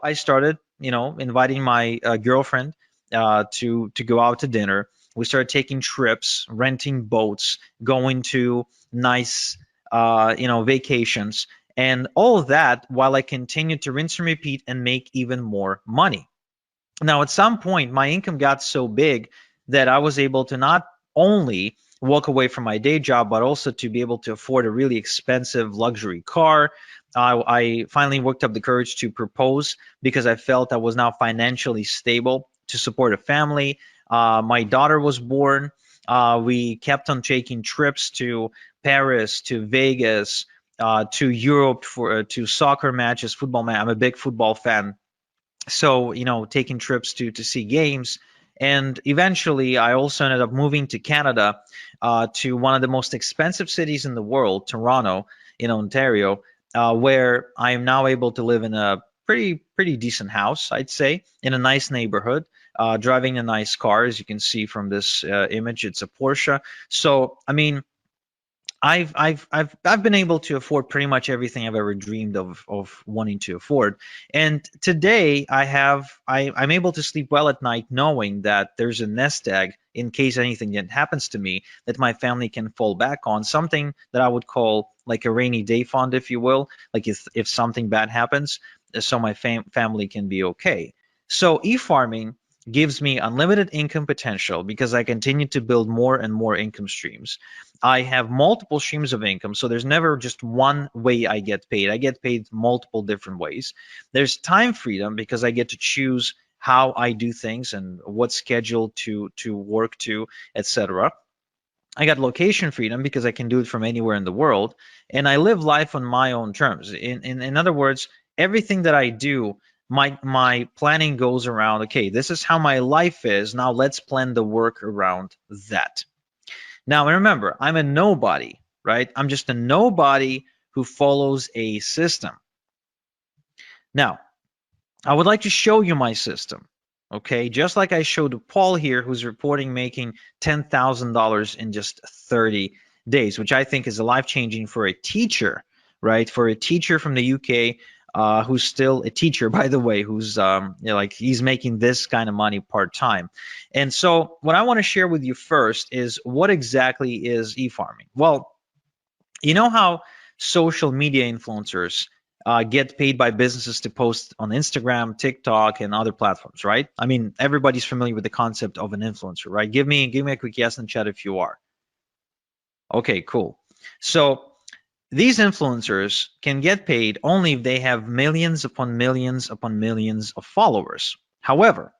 I started, inviting my girlfriend to go out to dinner. We started taking trips, renting boats, going to nice, vacations, and all of that while I continued to rinse and repeat and make even more money. Now, at some point, my income got so big that I was able to not only walk away from my day job, but also to be able to afford a really expensive luxury car. I finally worked up the courage to propose because I felt I was now financially stable to support a family. My daughter was born. We kept on taking trips to Paris, to Vegas, to Europe for to soccer matches, football match. I'm a big football fan, so taking trips to see games. And eventually I also ended up moving to Canada, to one of the most expensive cities in the world, Toronto, in Ontario, where I am now able to live in a pretty decent house, I'd say, in a nice neighborhood, driving a nice car. As you can see from this image, it's a Porsche. So I mean, I've been able to afford pretty much everything I've ever dreamed of wanting to afford. And today I'm able to sleep well at night knowing that there's a nest egg in case anything happens to me that my family can fall back on, something that I would call like a rainy day fund, if you will, like if something bad happens, so my family can be okay. So e-farming gives me unlimited income potential because I continue to build more and more income streams. I have multiple streams of income, so there's never just one way I get paid. I get paid multiple different ways. There's time freedom because I get to choose how I do things and what schedule to work to, etc. I got location freedom because I can do it from anywhere in the world, and I live life on my own terms. In other words, everything that I do, my planning goes around, okay, this is how my life is. Now let's plan the work around that. Now remember, I'm a nobody, right? I'm just a nobody who follows a system. Now, I would like to show you my system. Okay, just like I showed Paul here, who's reporting making $10,000 in just 30 days, which I think is life-changing for a teacher, right? For a teacher from the UK, who's still a teacher, by the way, who's like he's making this kind of money part-time. And so what I want to share with you first is what exactly is e-farming? Well, you know how social media influencers get paid by businesses to post on Instagram, TikTok, and other platforms, right? I mean, everybody's familiar with the concept of an influencer, right? Give me a quick yes in the chat if you are. Okay, cool. So these influencers can get paid only if they have millions upon millions upon millions of followers. However,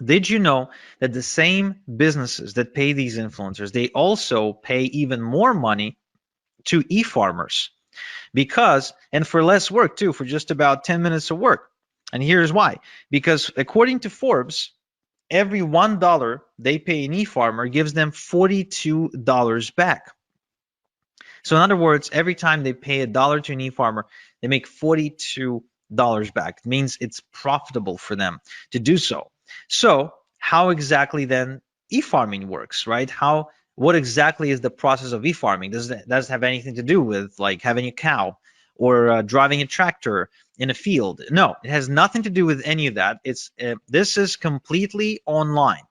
did you know that the same businesses that pay these influencers, they also pay even more money to e-farmers? Because, and for less work too, for just about 10 minutes of work. And here's why. Because according to Forbes, every $1 they pay an e-farmer gives them $42 back. So in other words, every time they pay a dollar to an e-farmer, they make $42 back. It means it's profitable for them to do so. So how exactly then e-farming works, right? What exactly is the process of e-farming? Does it have anything to do with like having a cow or driving a tractor in a field? No, it has nothing to do with any of that. This is completely online.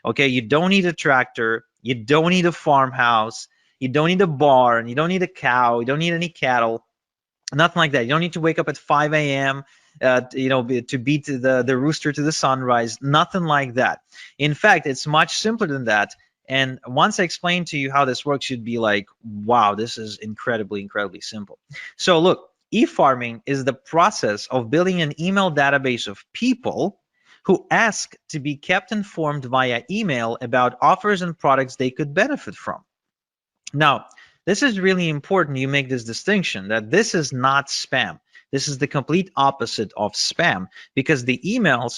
Okay, you don't need a tractor, you don't need a farmhouse, you don't need a barn, you don't need a cow, you don't need any cattle, nothing like that. You don't need to wake up at 5 a.m. To beat the rooster to the sunrise, nothing like that. In fact, it's much simpler than that. And once I explain to you how this works, you'd be like, wow, this is incredibly, incredibly simple. So look, e-farming is the process of building an email database of people who ask to be kept informed via email about offers and products they could benefit from. Now, this is really important you make this distinction that this is not spam. This is the complete opposite of spam because the email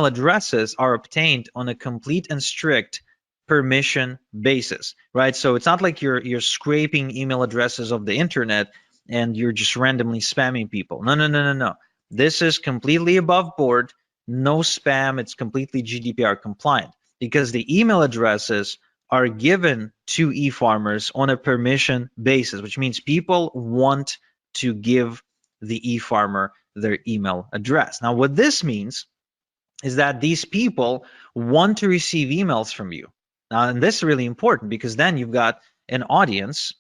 addresses are obtained on a complete and strict permission basis, right? So it's not like you're scraping email addresses of the internet and you're just randomly spamming people. No, no, no, no, no. This is completely above board, no spam. It's completely GDPR compliant because the email addresses are given to e-farmers on a permission basis, which means people want to give the e-farmer their email address. Now, what this means is that these people want to receive emails from you. Now, and this is really important because then you've got an audience,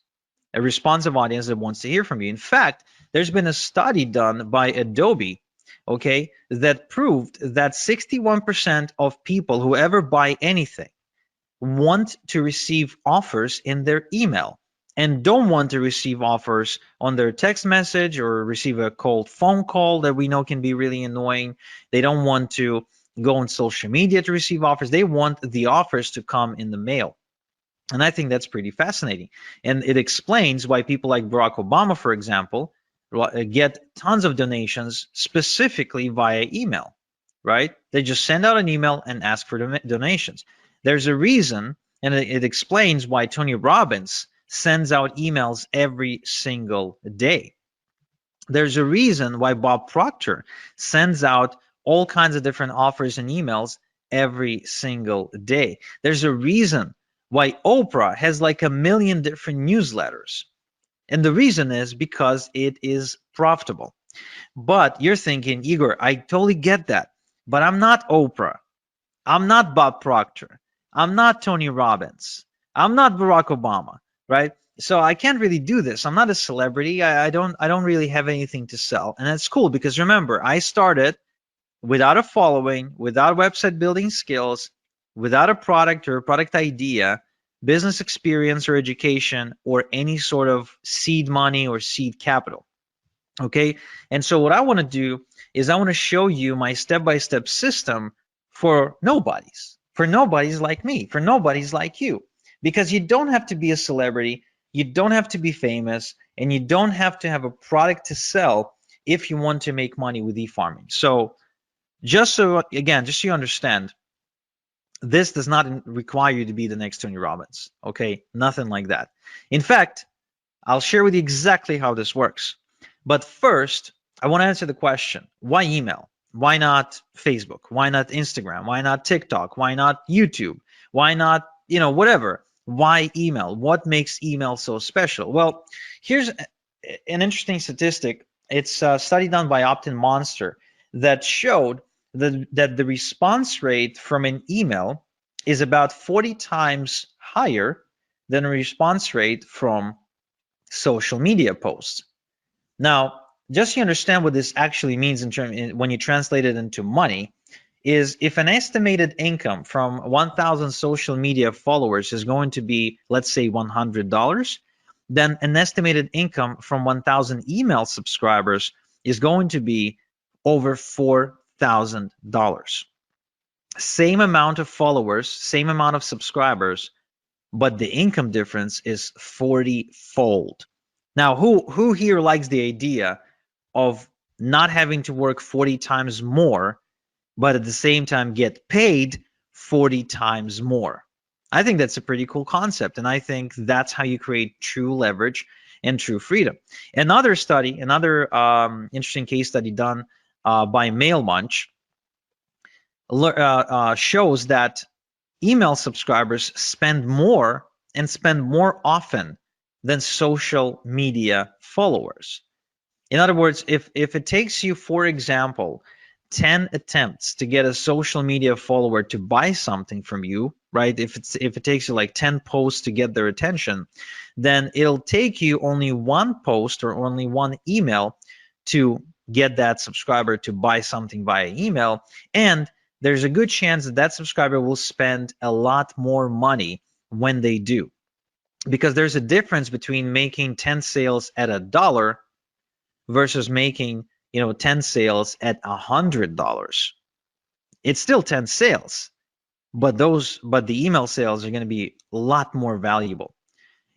a responsive audience that wants to hear from you. In fact, there's been a study done by Adobe, okay, that proved that 61% of people who ever buy anything want to receive offers in their email and don't want to receive offers on their text message or receive a cold phone call that we know can be really annoying. They don't want to go on social media to receive offers. They want the offers to come in the mail. And I think that's pretty fascinating. And it explains why people like Barack Obama, for example, get tons of donations specifically via email, right? They just send out an email and ask for donations. There's a reason, and it explains why Tony Robbins sends out emails every single day. There's a reason why Bob Proctor sends out all kinds of different offers and emails every single day. There's a reason why Oprah has like 1,000,000 different newsletters. And the reason is because it is profitable. But you're thinking, Igor, I totally get that. But I'm not Oprah. I'm not Bob Proctor. I'm not Tony Robbins. I'm not Barack Obama, right? So I can't really do this. I'm not a celebrity. I don't really have anything to sell. And that's cool because remember, I started without a following, without website building skills, without a product or a product idea, business experience or education, or any sort of seed money or seed capital. Okay. And so what I want to do is I want to show you my step-by-step system for nobodies like me, for nobodies like you, because you don't have to be a celebrity, you don't have to be famous, and you don't have to have a product to sell if you want to make money with e-farming. So just so you understand, this does not require you to be the next Tony Robbins. Okay, nothing like that. In fact, I'll share with you exactly how this works. But first, I want to answer the question, why email? Why not Facebook? Why not Instagram? Why not TikTok? Why not YouTube? Why not, whatever? Why email? What makes email so special? Well, here's an interesting statistic. It's a study done by Opt-in Monster that showed that the response rate from an email is about 40 times higher than a response rate from social media posts. Now, just so you understand what this actually means when you translate it into money, is if an estimated income from 1,000 social media followers is going to be, let's say, $100, then an estimated income from 1,000 email subscribers is going to be over $4,000. Same amount of followers, same amount of subscribers, but the income difference is 40-fold. Now, who here likes the idea of not having to work 40 times more, but at the same time get paid 40 times more? I think that's a pretty cool concept, and I think that's how you create true leverage and true freedom. Another interesting case study done by MailMunch shows that email subscribers spend more and spend more often than social media followers. In other words, if it takes you, for example, 10 attempts to get a social media follower to buy something from you, right? If it takes you like 10 posts to get their attention, then it'll take you only one post or only one email to get that subscriber to buy something via email. And there's a good chance that that subscriber will spend a lot more money when they do. Because there's a difference between making 10 sales at $1 versus making 10 sales at $100. It's still 10 sales, but the email sales are going to be a lot more valuable.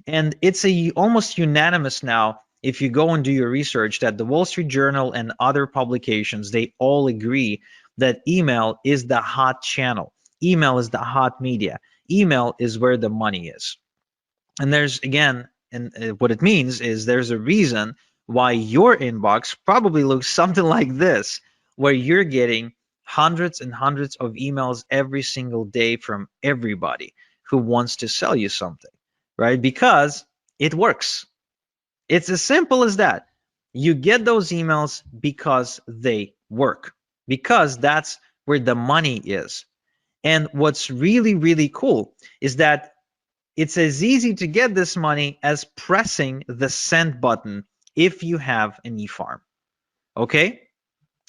And it's almost unanimous now, if you go and do your research, that the Wall Street Journal and other publications, they all agree that email is the hot channel. Email is the hot media. Email is where the money is. And there's, again, and what it means is there's a reason why your inbox probably looks something like this, where you're getting hundreds and hundreds of emails every single day from everybody who wants to sell you something, right? Because it works. It's as simple as that. You get those emails because they work, because that's where the money is. And what's really, really cool is that it's as easy to get this money as pressing the send button if you have an e-farm. Okay?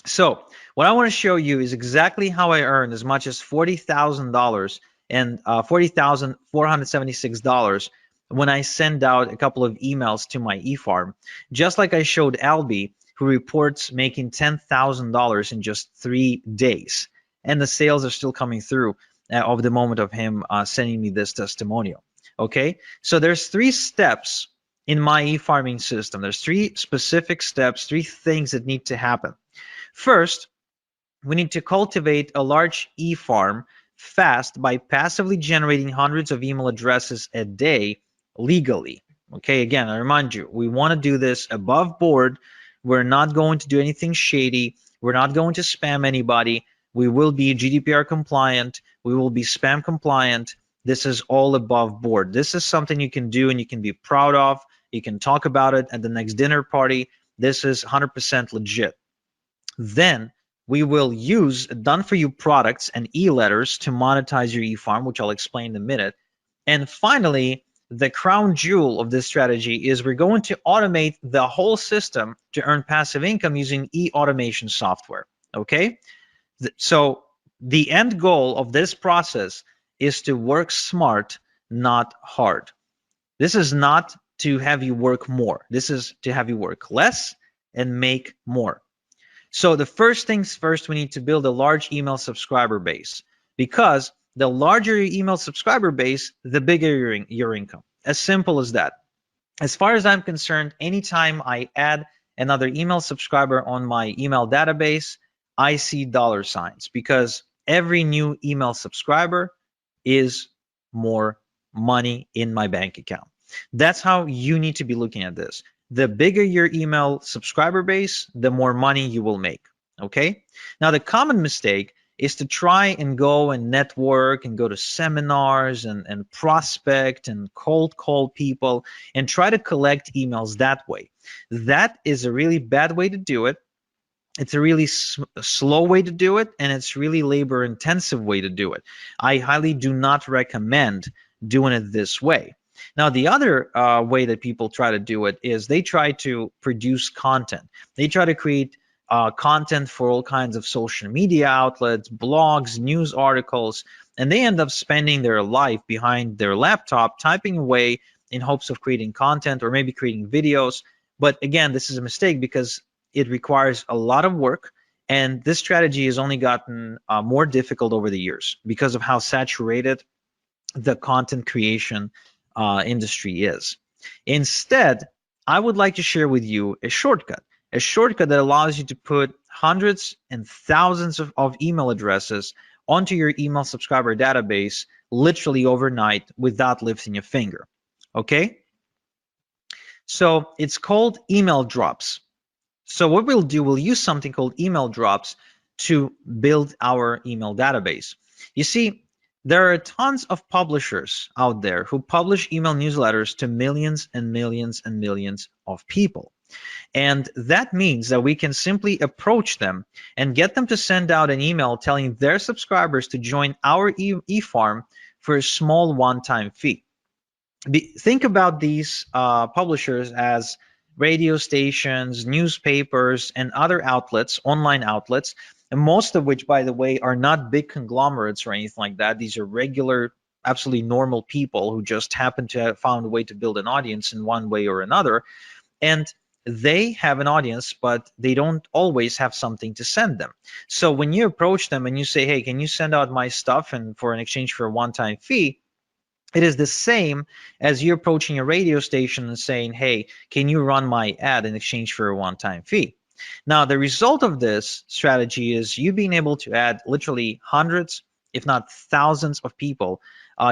So what I want to show you is exactly how I earned as much as $40,000 and $40,476 when I send out a couple of emails to my e-farm, just like I showed Albie, who reports making $10,000 in just 3 days. And the sales are still coming through of the moment of him sending me this testimonial. Okay, so there's 3 steps in my e-farming system. There's 3 specific steps, 3 things that need to happen. First, we need to cultivate a large e-farm fast by passively generating hundreds of email addresses a day legally. Okay, again, I remind you, we want to do this above board. We're not going to do anything shady. We're not going to spam anybody. We will be GDPR compliant. We will be spam compliant. This is all above board. This is something you can do and you can be proud of. You can talk about it at the next dinner party. This is 100% legit. Then we will use done-for-you products and e-letters to monetize your e-farm, which I'll explain in a minute. And finally, the crown jewel of this strategy is we're going to automate the whole system to earn passive income using e-automation software. Okay? So the end goal of this process is to work smart, not hard. This is not to have you work more. This is to have you work less and make more. So the first things first, we need to build a large email subscriber base, because the larger your email subscriber base, the bigger your income. As simple as that. As far as I'm concerned, anytime I add another email subscriber on my email database, I see dollar signs, because every new email subscriber is more money in my bank account. That's how you need to be looking at this. The bigger your email subscriber base, the more money you will make. Okay? Now, the common mistake is to try and go and network and go to seminars and prospect and cold call people and try to collect emails that way. That is a really bad way to do it. It's a really slow way to do it, and it's really labor intensive way to do it. I highly do not recommend doing it this way. Now, the other way that people try to do it is they try to produce content. They try to create content for all kinds of social media outlets, blogs, news articles, and they end up spending their life behind their laptop typing away in hopes of creating content or maybe creating videos. But again, this is a mistake because it requires a lot of work, and this strategy has only gotten more difficult over the years because of how saturated the content creation industry is. Instead, I would like to share with you a shortcut that allows you to put hundreds and thousands of email addresses onto your email subscriber database literally overnight without lifting a finger. Okay? So it's called email drops. So what we'll do, we'll use something called email drops to build our email database. You see, there are tons of publishers out there who publish email newsletters to millions and millions and millions of people. And that means that we can simply approach them and get them to send out an email telling their subscribers to join our e-farm for a small one-time fee. Think about these publishers as radio stations, newspapers, and other outlets, online outlets, and most of which, by the way, are not big conglomerates or anything like that. These are regular, absolutely normal people who just happen to have found a way to build an audience in one way or another. And they have an audience, but they don't always have something to send them. So when you approach them and you say, hey, can you send out my stuff and for an exchange for a one-time fee, it is the same as you approaching a radio station and saying, hey, can you run my ad in exchange for a one-time fee? Now, the result of this strategy is you being able to add literally hundreds, if not thousands of people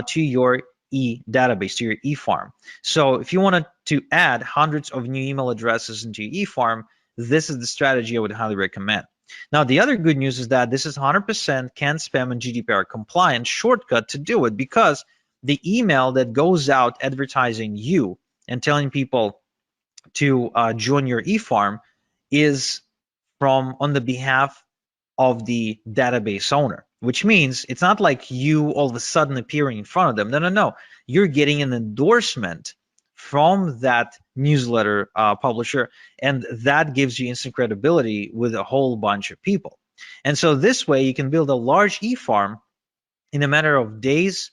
to your database, to your e-farm. So if you wanted to add hundreds of new email addresses into your e-farm, this is the strategy I would highly recommend. Now, the other good news is that this is 100% can spam and GDPR compliant shortcut to do it, because the email that goes out advertising you and telling people to join your e-farm is from on the behalf of the database owner, which means it's not like you all of a sudden appearing in front of them. No, no, no. You're getting an endorsement from that newsletter publisher, and that gives you instant credibility with a whole bunch of people. And so this way you can build a large e-farm in a matter of days,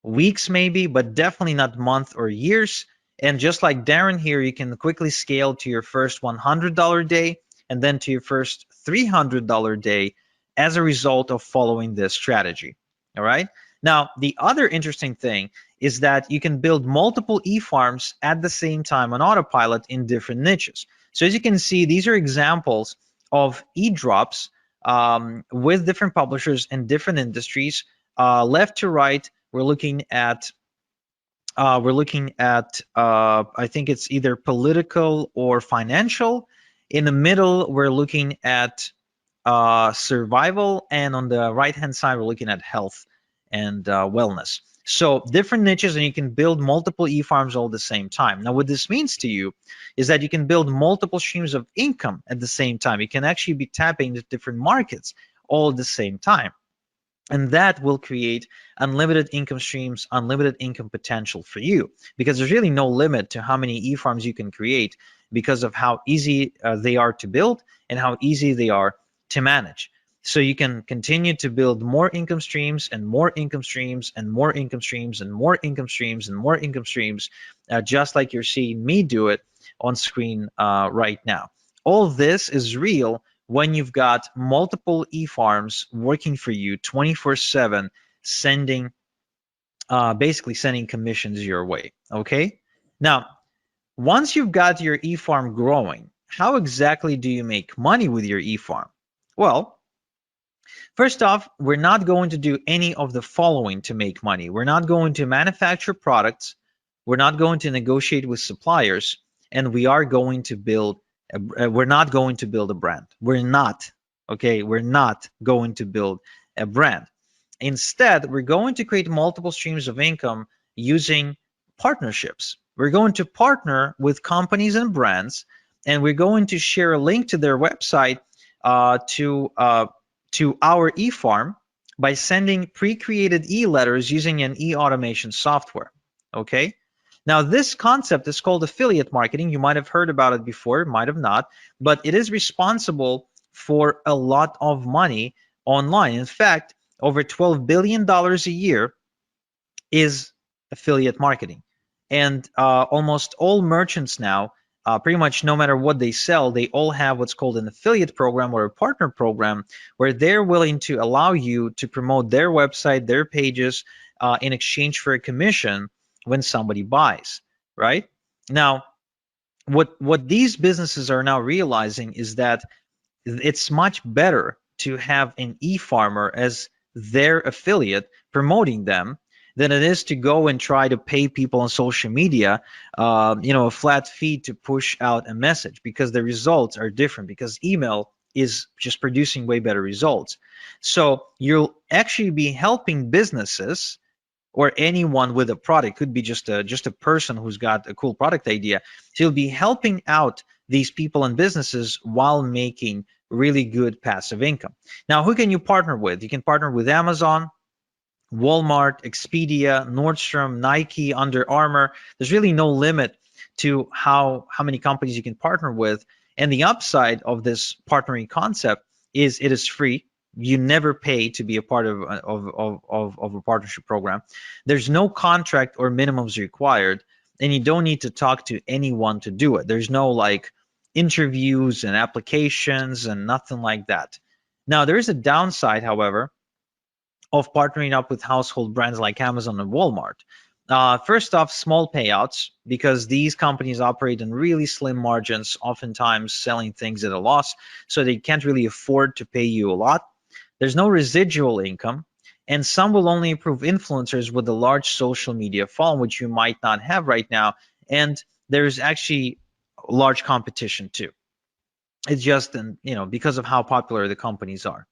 weeks maybe, but definitely not months or years. And just like Darren here, you can quickly scale to your first $100 day and then to your first $300 day as a result of following this strategy. All right. Now, the other interesting thing is that you can build multiple e-farms at the same time on autopilot in different niches. So as you can see, these are examples of e-drops with different publishers and different industries. Left to right, we're looking at I think it's either political or financial. In the middle, we're looking at survival, and on the right hand side, we're looking at health and wellness. So different niches, and you can build multiple e-farms all at the same time. Now, what this means to you is that you can build multiple streams of income at the same time. You can actually be tapping into different markets all at the same time. And that will create unlimited income streams, unlimited income potential for you, because there's really no limit to how many e-farms you can create because of how easy they are to build and how easy they are to manage. So you can continue to build more income streams and more income streams and more income streams and more income streams and more income streams, just like you're seeing me do it on screen right now. All this is real when you've got multiple e-farms working for you 24/7, sending basically sending commissions your way. Okay. Now, once you've got your e-farm growing, how exactly do you make money with your e-farm? Well, first off, we're not going to do any of the following to make money. We're not going to manufacture products. We're not going to negotiate with suppliers, and we are going to build. We're not going to build a brand. We're not. Okay, we're not going to build a brand. Instead, we're going to create multiple streams of income using partnerships. We're going to partner with companies and brands, and we're going to share a link to their website to our e-farm by sending pre-created e-letters using an e-automation software. Okay. Now, this concept is called affiliate marketing. You might have heard about it before, might have not, but it is responsible for a lot of money online. In fact, over $12 billion a year is affiliate marketing. And almost all merchants now, pretty much no matter what they sell, they all have what's called an affiliate program or a partner program where they're willing to allow you to promote their website, their pages, in exchange for a commission when somebody buys, right? Now, what these businesses are now realizing is that it's much better to have an e-farmer as their affiliate promoting them than it is to go and try to pay people on social media, a flat fee to push out a message, because the results are different, because email is just producing way better results. So you'll actually be helping businesses or anyone with a product. Could be just a person who's got a cool product idea. So you'll be helping out these people and businesses while making really good passive income. Now, who can you partner with? You can partner with Amazon, Walmart, Expedia, Nordstrom, Nike, Under Armour. There's really no limit to how many companies you can partner with. And the upside of this partnering concept is it is free. You never pay to be a part of a partnership program. There's no contract or minimums required, and you don't need to talk to anyone to do it. There's no like interviews and applications and nothing like that. Now, there is a downside, however, of partnering up with household brands like Amazon and Walmart. First off, small payouts, because these companies operate in really slim margins, oftentimes selling things at a loss, so they can't really afford to pay you a lot. There's no residual income, and some will only approve influencers with a large social media following, which you might not have right now, and there's actually large competition too. It's just, because of how popular the companies are.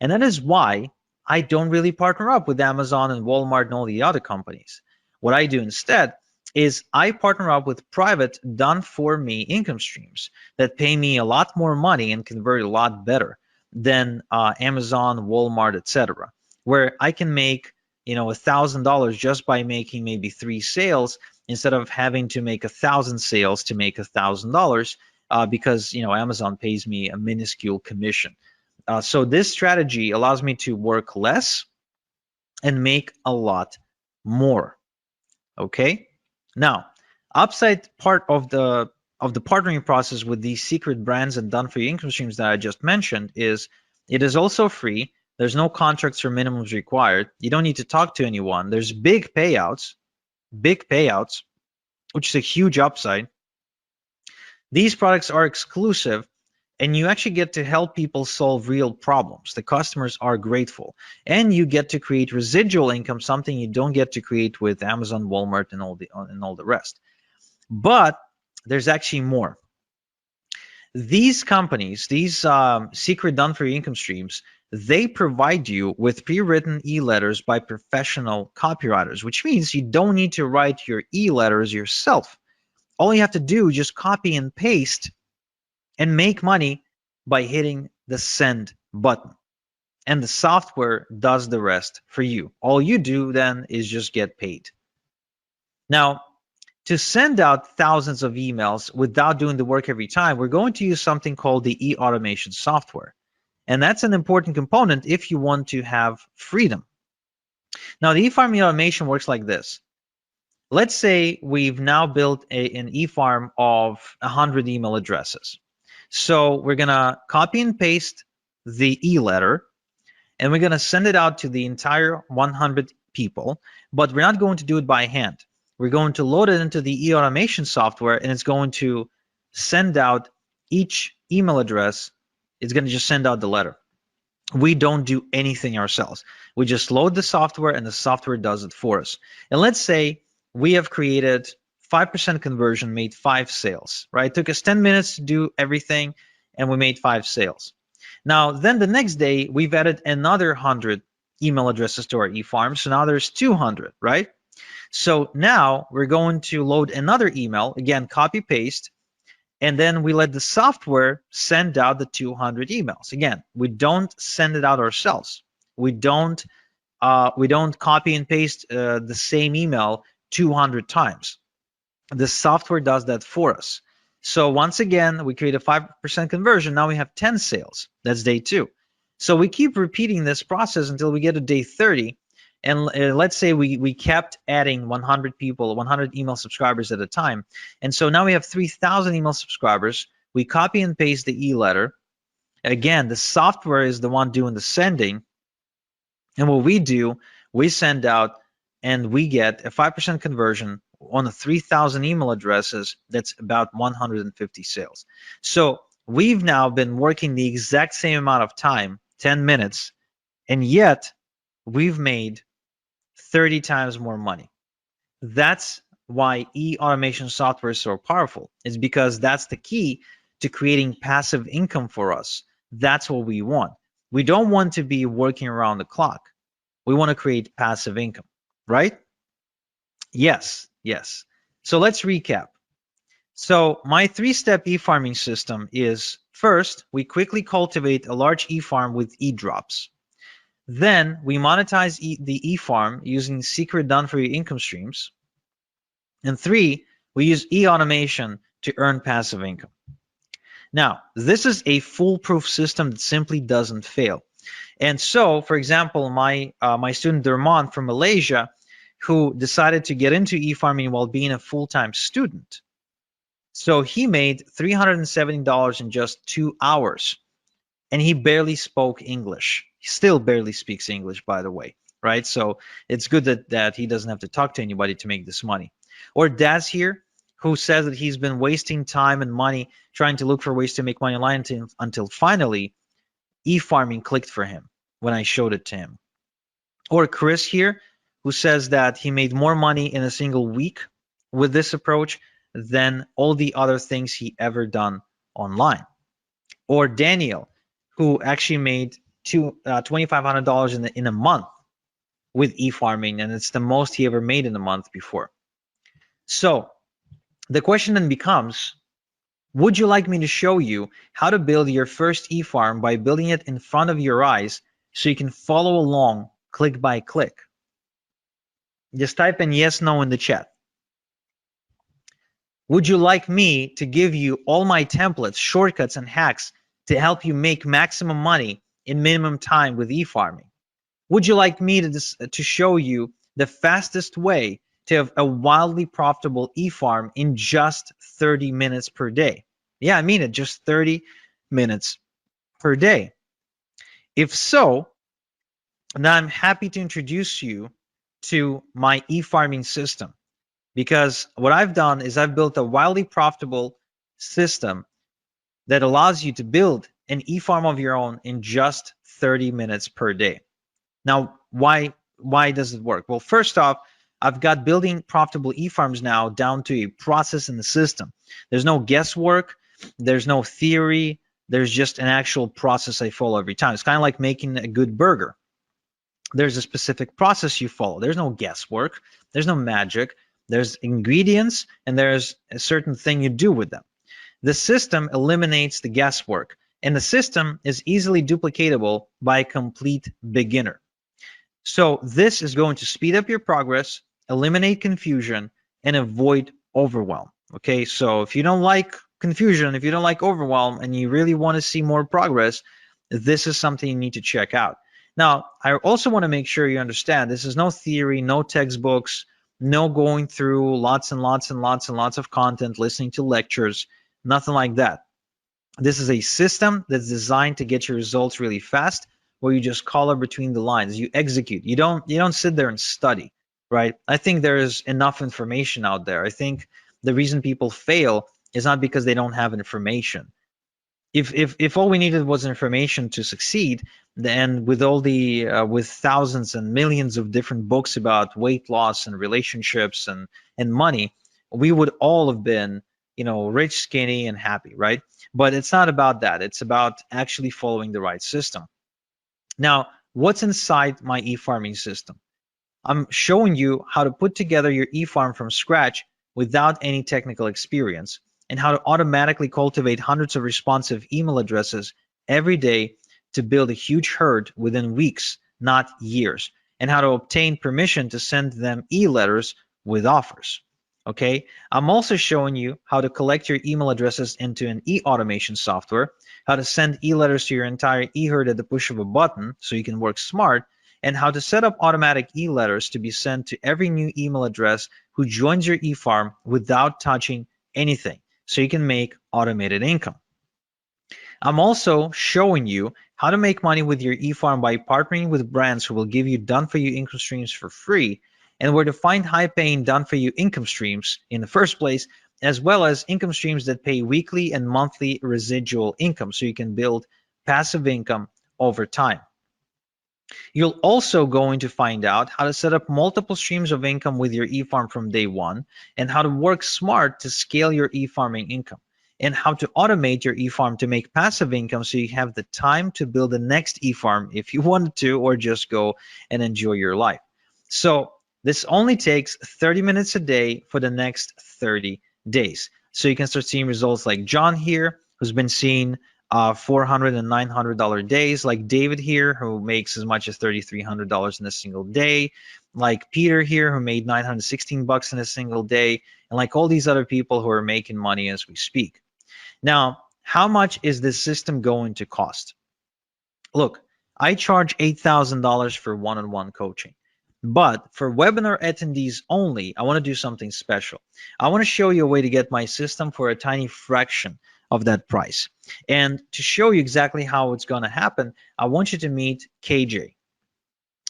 And that is why I don't really partner up with Amazon and Walmart and all the other companies. What I do instead is I partner up with private done-for-me income streams that pay me a lot more money and convert a lot better than Amazon, Walmart, etc., where I can make $1,000 just by making maybe 3 sales instead of having to make 1,000 sales to make $1,000 because Amazon pays me a minuscule commission. So this strategy allows me to work less and make a lot more. Okay. Now, upside part of the partnering process with these secret brands and done for you income streams that I just mentioned is it is also free. There's no contracts or minimums required. You don't need to talk to anyone. There's big payouts, which is a huge upside. These products are exclusive, and you actually get to help people solve real problems. The customers are grateful, and you get to create residual income, something you don't get to create with Amazon, Walmart, and all the rest. But there's actually more. These companies, these secret done-for-you income streams, they provide you with pre-written e-letters by professional copywriters, which means you don't need to write your e-letters yourself. All you have to do is just copy and paste and make money by hitting the send button. And the software does the rest for you. All you do then is just get paid. Now, to send out thousands of emails without doing the work every time, we're going to use something called the e-automation software. And that's an important component if you want to have freedom. Now, the e-farm automation works like this. Let's say we've now built an e-farm of 100 email addresses. So we're going to copy and paste the e-letter, and we're going to send it out to the entire 100 people, but we're not going to do it by hand. We're going to load it into the e-automation software, and it's going to send out each email address. It's going to just send out the letter. We don't do anything ourselves. We just load the software, and the software does it for us. And let's say we have created 5% conversion, made 5 sales, right? It took us 10 minutes to do everything, and we made 5 sales. Now, then the next day, we've added another 100 email addresses to our e-farm, so now there's 200, right? So now we're going to load another email, again, copy paste, and then we let the software send out the 200 emails. Again, we don't send it out ourselves. We don't copy and paste the same email 200 times. The software does that for us. So once again, we create a 5% conversion. Now we have 10 sales. That's day 2. So we keep repeating this process until we get to day 30. And let's say we kept adding 100 people, 100 email subscribers at a time. And so now we have 3,000 email subscribers. We copy and paste the e-letter. Again, the software is the one doing the sending. And what we do, we send out and we get a 5% conversion on the 3,000 email addresses. That's about 150 sales. So we've now been working the exact same amount of time, 10 minutes, and yet we've made 30 times more money. That's why e-automation software is so powerful. It's because that's the key to creating passive income for us. That's what we want. We don't want to be working around the clock. We want to create passive income, right? Yes. So let's recap. So my 3-step e-farming system is, first, we quickly cultivate a large e-farm with e-drops. Then we monetize the e-farm using secret done-for-you income streams. And 3, we use e-automation to earn passive income. Now, this is a foolproof system that simply doesn't fail. And so, for example, my student Derman from Malaysia, who decided to get into e-farming while being a full-time student. So he made $370 in just 2 hours, and he barely spoke English. He still barely speaks English, by the way, right? So it's good that he doesn't have to talk to anybody to make this money. Or Daz here, who says that he's been wasting time and money trying to look for ways to make money online until finally e-farming clicked for him when I showed it to him. Or Chris here, who says that he made more money in a single week with this approach than all the other things he ever done online. Or Daniel, who actually made $2,500 in a month with e-farming, and it's the most he ever made in a month before. So the question then becomes, would you like me to show you how to build your first e-farm by building it in front of your eyes so you can follow along click by click? Just type in yes, no in the chat. Would you like me to give you all my templates, shortcuts, and hacks to help you make maximum money in minimum time with e-farming? Would you like me to show you the fastest way to have a wildly profitable e-farm in just 30 minutes per day? Yeah, I mean it, just 30 minutes per day. If so, then I'm happy to introduce you to my e-farming system, because what I've done is I've built a wildly profitable system that allows you to build an e-farm of your own in just 30 minutes per day. Now, why does it work? Well, first off, I've got building profitable e-farms now down to a process in the system. There's no guesswork, there's no theory, there's just an actual process I follow every time. It's kind of like making a good burger. There's a specific process you follow. There's no guesswork, there's no magic. There's ingredients and there's a certain thing you do with them. The system eliminates the guesswork, and the system is easily duplicatable by a complete beginner. So this is going to speed up your progress, eliminate confusion, and avoid overwhelm. Okay, so if you don't like confusion, if you don't like overwhelm, and you really want to see more progress, this is something you need to check out. Now, I also want to make sure you understand this is no theory, no textbooks, no going through lots and lots and lots and lots of content, listening to lectures, nothing like that. This is a system that's designed to get your results really fast, where you just color between the lines, you execute. You don't sit there and study, right? I think there's enough information out there. I think the reason people fail is not because they don't have information. If all we needed was information to succeed, then with all the with thousands and millions of different books about weight loss and relationships and money, we would all have been, rich, skinny, and happy, right? But it's not about that. It's about actually following the right system. Now, what's inside my e-farming system? I'm showing you how to put together your e-farm from scratch without any technical experience, and how to automatically cultivate hundreds of responsive email addresses every day to build a huge herd within weeks, not years, and how to obtain permission to send them e-letters with offers. Okay, I'm also showing you how to collect your email addresses into an e-automation software, how to send e-letters to your entire e-herd at the push of a button so you can work smart, and how to set up automatic e-letters to be sent to every new email address who joins your e-farm without touching anything, so you can make automated income. I'm also showing you how to make money with your e-farm by partnering with brands who will give you done-for-you income streams for free, and where to find high-paying done-for-you income streams in the first place, as well as income streams that pay weekly and monthly residual income, so you can build passive income over time. You'll also going to find out how to set up multiple streams of income with your e-farm from day one, and how to work smart to scale your e-farming income, and how to automate your e-farm to make passive income so you have the time to build the next e-farm if you wanted to, or just go and enjoy your life. So this only takes 30 minutes a day for the next 30 days. So you can start seeing results like John here, who's been seeing $400 and $900 days, like David here, who makes as much as $3,300 in a single day, like Peter here, who made $916 in a single day, and like all these other people who are making money as we speak. Now, how much is this system going to cost? Look, I charge $8,000 for one-on-one coaching. But for webinar attendees only, I want to do something special. I want to show you a way to get my system for a tiny fraction of that price. And to show you exactly how it's going to happen, I want you to meet KJ.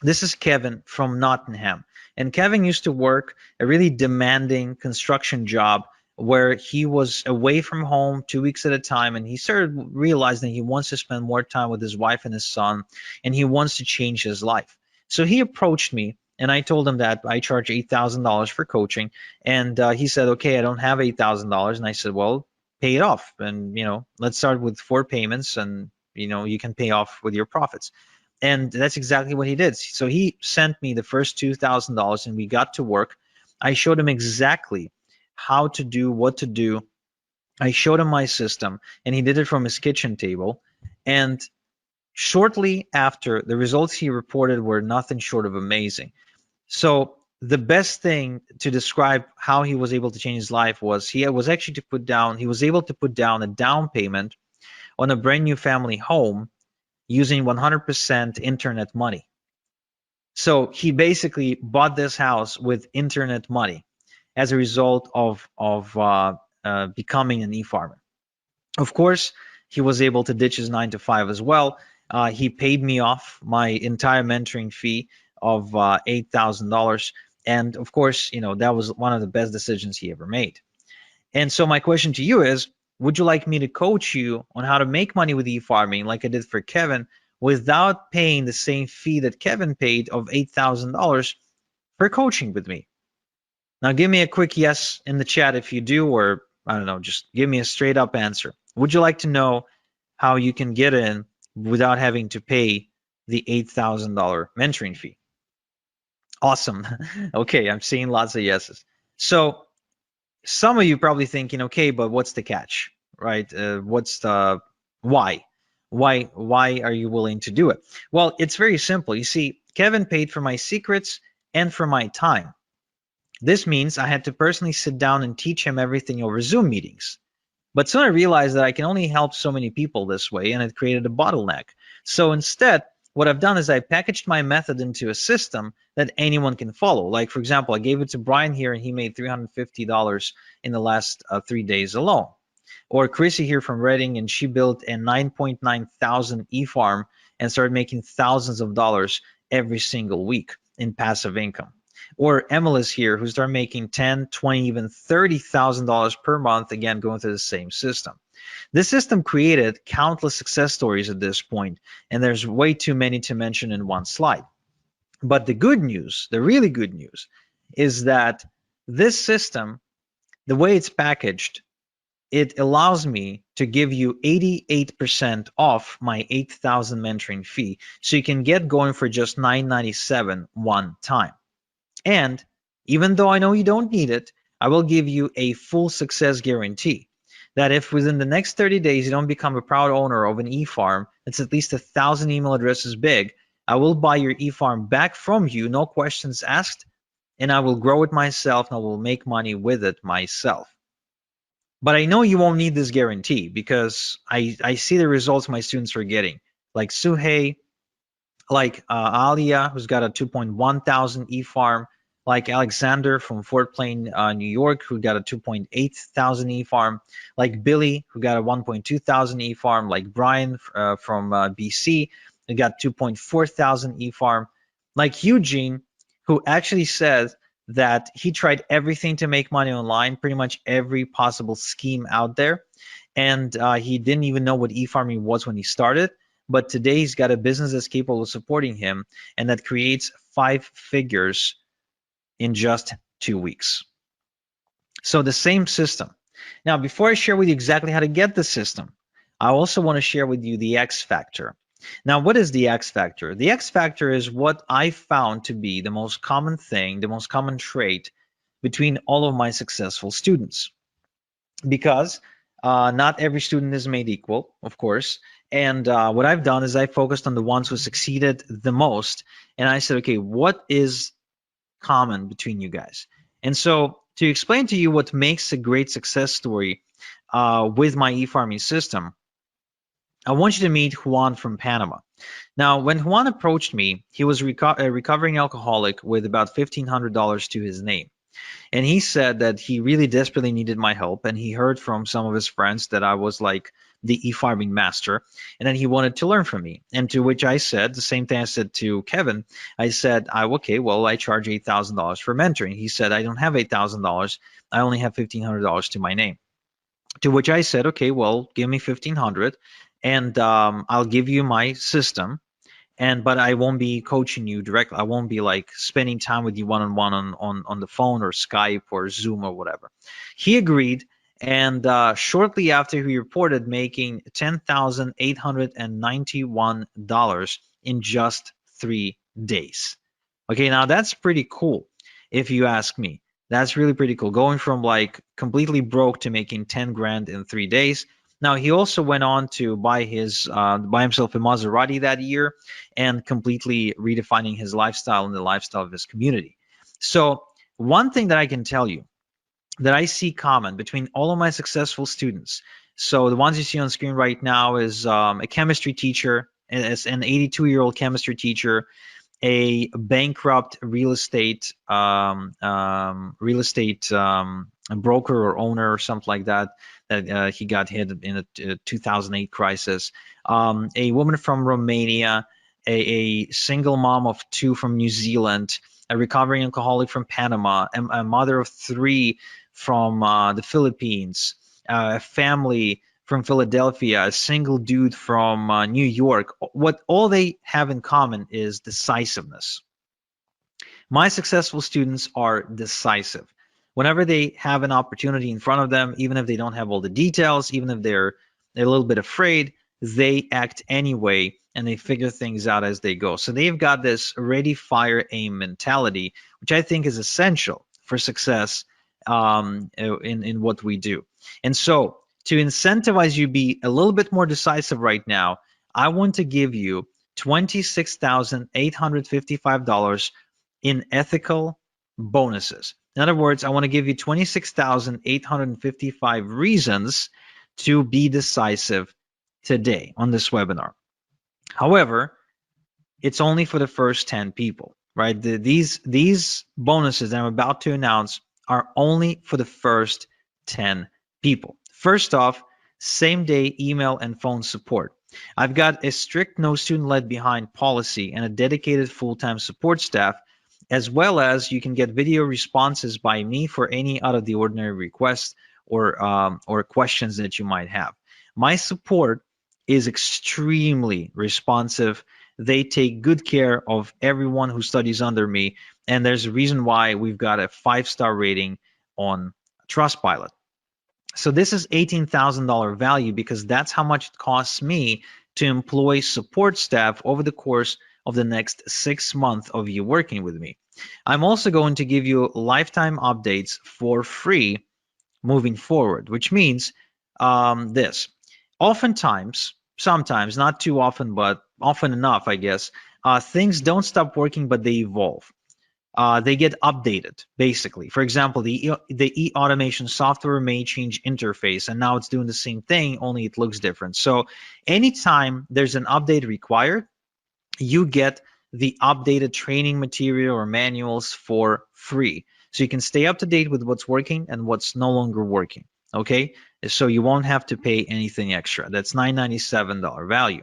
This is Kevin from Nottingham. And Kevin used to work a really demanding construction job where he was away from home 2 weeks at a time, and he started realizing that he wants to spend more time with his wife and his son, and he wants to change his life. So he approached me, and I told him that I charge $8,000 for coaching, and he said, okay, I don't have $8,000. And I said, well, pay it off, and let's start with 4 payments, and you can pay off with your profits. And that's exactly what he did. So he sent me the first $2,000, and we got to work. I showed him exactly how to do, what to do. I showed him my system, and he did it from his kitchen table. And shortly after, the results he reported were nothing short of amazing. So the best thing to describe how he was able to change his life was he was actually to put down, he was able to put down a down payment on a brand new family home using 100% internet money. So he basically bought this house with internet money as a result of becoming an e-farmer. Of course, he was able to ditch his 9 to 5 as well. He paid me off my entire mentoring fee of $8,000, and of course, that was one of the best decisions he ever made. And so my question to you is, would you like me to coach you on how to make money with e-farming like I did for Kevin without paying the same fee that Kevin paid of $8,000 for coaching with me? Now give me a quick yes in the chat if you do, or I don't know, just give me a straight up answer. Would you like to know how you can get in without having to pay the $8,000 mentoring fee? Awesome. Okay, I'm seeing lots of yeses. So some of you probably thinking, okay, but what's the catch, right? What's the why? Why are you willing to do it? Well, it's very simple. You see, Kevin paid for my secrets and for my time. This means I had to personally sit down and teach him everything over Zoom meetings. But soon I realized that I can only help so many people this way, and it created a bottleneck. So instead, what I've done is I packaged my method into a system that anyone can follow. Like, for example, I gave it to Brian here, and he made $350 in the last 3 days alone. Or Chrissy here from Reading, and she built a 9.9 thousand e-farm and started making thousands of dollars every single week in passive income. Or Emily's here, who started making 10, 20, even $30,000 per month, again, going through the same system. This system created countless success stories at this point, and there's way too many to mention in one slide. But the good news, the really good news, is that this system, the way it's packaged, it allows me to give you 88% off my 8,000 mentoring fee, so you can get going for just $997 one time. And even though I know you don't need it, I will give you a full success guarantee that if within the next 30 days you don't become a proud owner of an e-farm that's at least 1,000 email addresses big, I will buy your e-farm back from you, no questions asked, and I will grow it myself and I will make money with it myself. But I know you won't need this guarantee because I see the results my students are getting, like Suhei, like Alia, who's got a 2.1 thousand e-farm, like Alexander from Fort Plain, New York, who got a 2.8 thousand e-farm, like Billy, who got a 1.2 thousand e-farm, like Brian from BC, who got 2.4 thousand e-farm, like Eugene, who actually says that he tried everything to make money online, pretty much every possible scheme out there, and he didn't even know what e-farming was when he started. But today he's got a business that's capable of supporting him and that creates 5 figures in just 2 weeks. So the same system. Now, before I share with you exactly how to get the system, I also want to share with you the X factor. Now, what is the X factor? The X factor is what I found to be the most common thing, the most common trait between all of my successful students. Because not every student is made equal, of course. And what I've done is I focused on the ones who succeeded the most. And I said, okay, what is common between you guys? And so to explain to you what makes a great success story with my e-farming system, I want you to meet Juan from Panama. Now, when Juan approached me, he was a recovering alcoholic with about $1,500 to his name. And he said that he really desperately needed my help, and he heard from some of his friends that I was like the e-farming master, and then he wanted to learn from me. And to which I said the same thing I said to Kevin. I said, okay, well, I charge $8,000 for mentoring. He said, I don't have $8,000. I only have $1,500 to my name. To which I said, okay, well, give me $1,500, and I'll give you my system. But I won't be coaching you directly. I won't be like spending time with you one-on-one on the phone or Skype or Zoom or whatever. He agreed, and shortly after he reported making $10,891 in just 3 days. Okay, now that's pretty cool if you ask me. That's really pretty cool. Going from like completely broke to making 10 grand in 3 days. Now he also went on to buy himself a Maserati that year and completely redefining his lifestyle and the lifestyle of his community. So one thing that I can tell you that I see common between all of my successful students. So the ones you see on screen right now is a chemistry teacher, is an 82-year-old chemistry teacher, a bankrupt real estate broker or owner or something like that, that he got hit in a 2008 crisis, a woman from Romania, a single mom of two from New Zealand, a recovering alcoholic from Panama, a mother of three from the Philippines, a family from Philadelphia, a single dude from New York. What all they have in common is decisiveness. My successful students are decisive. Whenever they have an opportunity in front of them, even if they don't have all the details, even if they're a little bit afraid, they act anyway and they figure things out as they go. So they've got this ready, fire, aim mentality, which I think is essential for success in what we do. And so to incentivize you be a little bit more decisive right now, I want to give you $26,855 in ethical bonuses. In other words, I want to give you 26,855 reasons to be decisive today on this webinar. However, it's only for the first 10 people, right? These bonuses that I'm about to announce are only for the first 10 people. First off, same day email and phone support. I've got a strict no student left behind policy and a dedicated full-time support staff, as well as you can get video responses by me for any out of the ordinary requests or questions that you might have. My support is extremely responsive. They take good care of everyone who studies under me, and there's a reason why we've got a 5-star rating on Trustpilot. So this is $18,000 value because that's how much it costs me to employ support staff over the course of the next 6 months of you working with me. I'm also going to give you lifetime updates for free moving forward, which means this. Oftentimes, sometimes, not too often, but often enough, I guess, things don't stop working, but they evolve. They get updated, basically. For example, the e-automation software may change interface, and now it's doing the same thing, only it looks different. So anytime there's an update required, you get the updated training material or manuals for free. So you can stay up to date with what's working and what's no longer working, okay? So you won't have to pay anything extra. That's $997 value.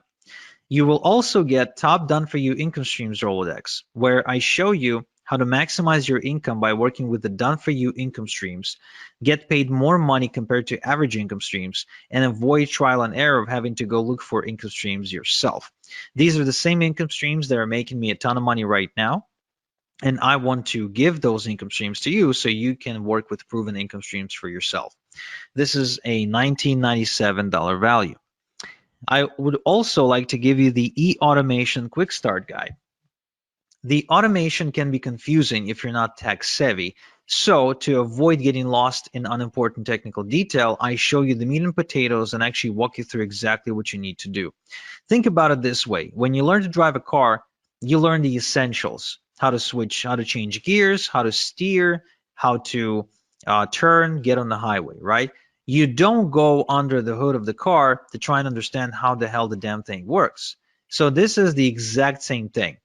You will also get Top Done For You Income Streams Rolodex, where I show you how to maximize your income by working with the Done For You income streams, get paid more money compared to average income streams, and avoid trial and error of having to go look for income streams yourself. These are the same income streams that are making me a ton of money right now, and I want to give those income streams to you so you can work with proven income streams for yourself. This is a $1997 value. I would also like to give you the e-automation quick start guide. The automation can be confusing if you're not tech savvy. So to avoid getting lost in unimportant technical detail, I show you the meat and potatoes and actually walk you through exactly what you need to do. Think about it this way. When you learn to drive a car, you learn the essentials: how to switch, how to change gears, how to steer, how to turn, get on the highway, right? You don't go under the hood of the car to try and understand how the hell the damn thing works. So this is the exact same thing.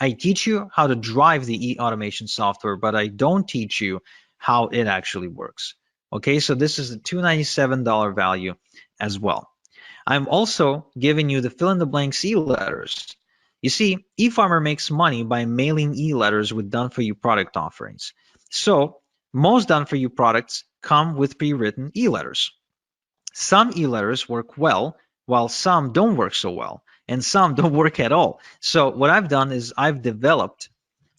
I teach you how to drive the e-automation software, but I don't teach you how it actually works. Okay, so this is a $297 value as well. I'm also giving you the fill-in-the-blanks e-letters. You see, eFarmer makes money by mailing e-letters with done-for-you product offerings. So most done-for-you products come with pre-written e-letters. Some e-letters work well, while some don't work so well, and some don't work at all. So what I've done is I've developed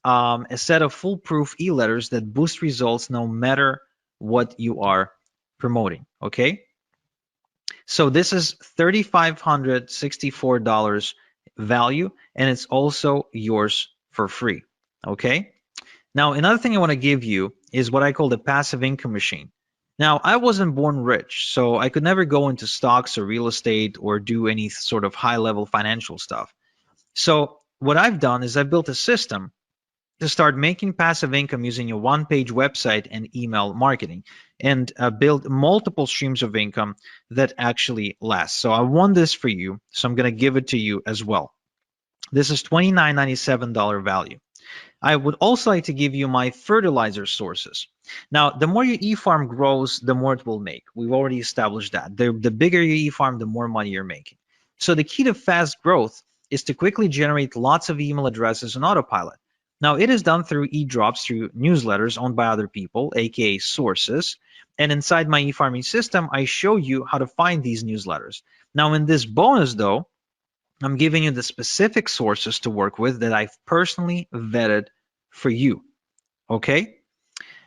a set of foolproof e-letters that boost results no matter what you are promoting, okay? So this is $3,564 value, and it's also yours for free, okay? Now, another thing I want to give you is what I call the passive income machine. Now, I wasn't born rich, so I could never go into stocks or real estate or do any sort of high level financial stuff. So, what I've done is I've built a system to start making passive income using a one-page website and email marketing, and build multiple streams of income that actually last. So I want this for you, so I'm going to give it to you as well. This is $29.97 value. I would also like to give you my fertilizer sources. Now, the more your e-farm grows, the more it will make. We've already established that. The bigger your e-farm, the more money you're making. So the key to fast growth is to quickly generate lots of email addresses on autopilot. Now, it is done through e-drops, through newsletters owned by other people, aka sources. And inside my e-farming system, I show you how to find these newsletters. Now, in this bonus, though, I'm giving you the specific sources to work with that I've personally vetted for you. Okay?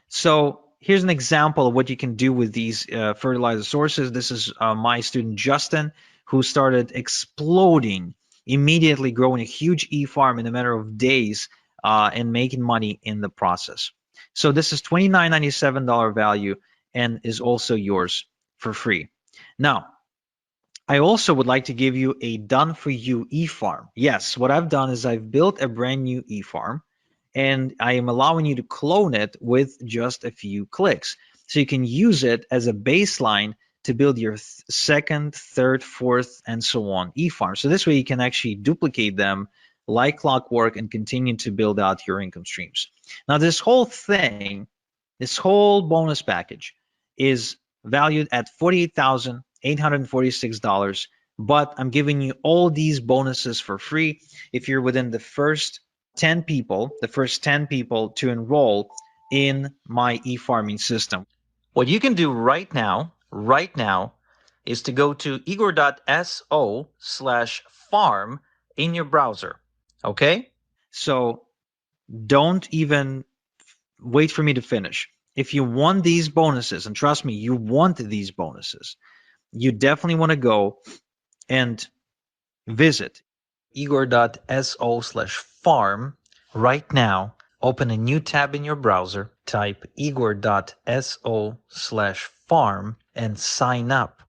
So here's an example of what you can do with these fertilizer sources. This is my student Justin, who started exploding, immediately growing a huge e-farm in a matter of days and making money in the process. So this is $29.97 value and is also yours for free. Now, I also would like to give you a done for you e-farm. Yes, what I've done is I've built a brand new e-farm and I am allowing you to clone it with just a few clicks. So you can use it as a baseline to build your second, third, fourth, and so on e-farm. So this way you can actually duplicate them like clockwork and continue to build out your income streams. Now this whole thing, this whole bonus package is valued at $48,846, but I'm giving you all these bonuses for free if you're within the first 10 people, to enroll in my e-farming system. What you can do right now, is to go to igor.so/farm in your browser. Okay? So don't even wait for me to finish. If you want these bonuses, and trust me, you want these bonuses, you definitely want to go and visit igor.so/farm right now. Open a new tab in your browser, type igor.so/farm, and sign up.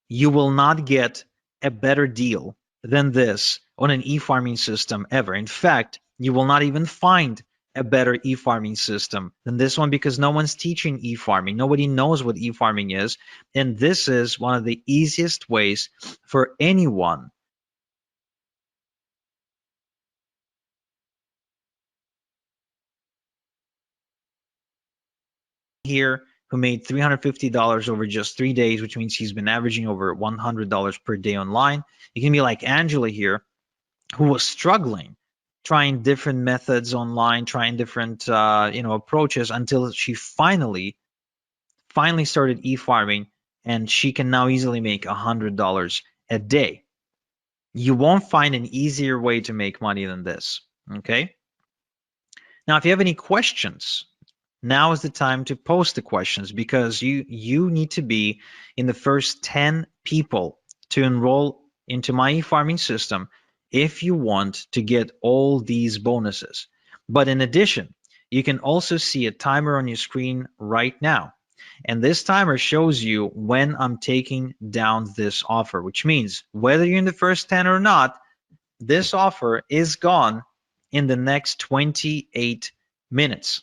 You will not get a better deal than this on an e-farming system ever. In fact, you will not even find a better e-farming system than this one because no one's teaching e-farming. Nobody knows what e-farming is. And this is one of the easiest ways for anyone here who made $350 over just 3 days, which means he's been averaging over $100 per day online. You can be like Angela here, who was struggling, trying different methods online, trying different approaches until she finally started e-farming, and she can now easily make $100 a day. You won't find an easier way to make money than this. Okay. Now, if you have any questions, now is the time to post the questions because you need to be in the first 10 people to enroll into my e-farming system if you want to get all these bonuses. But in addition, you can also see a timer on your screen right now. And this timer shows you when I'm taking down this offer, which means whether you're in the first 10 or not, this offer is gone in the next 28 minutes.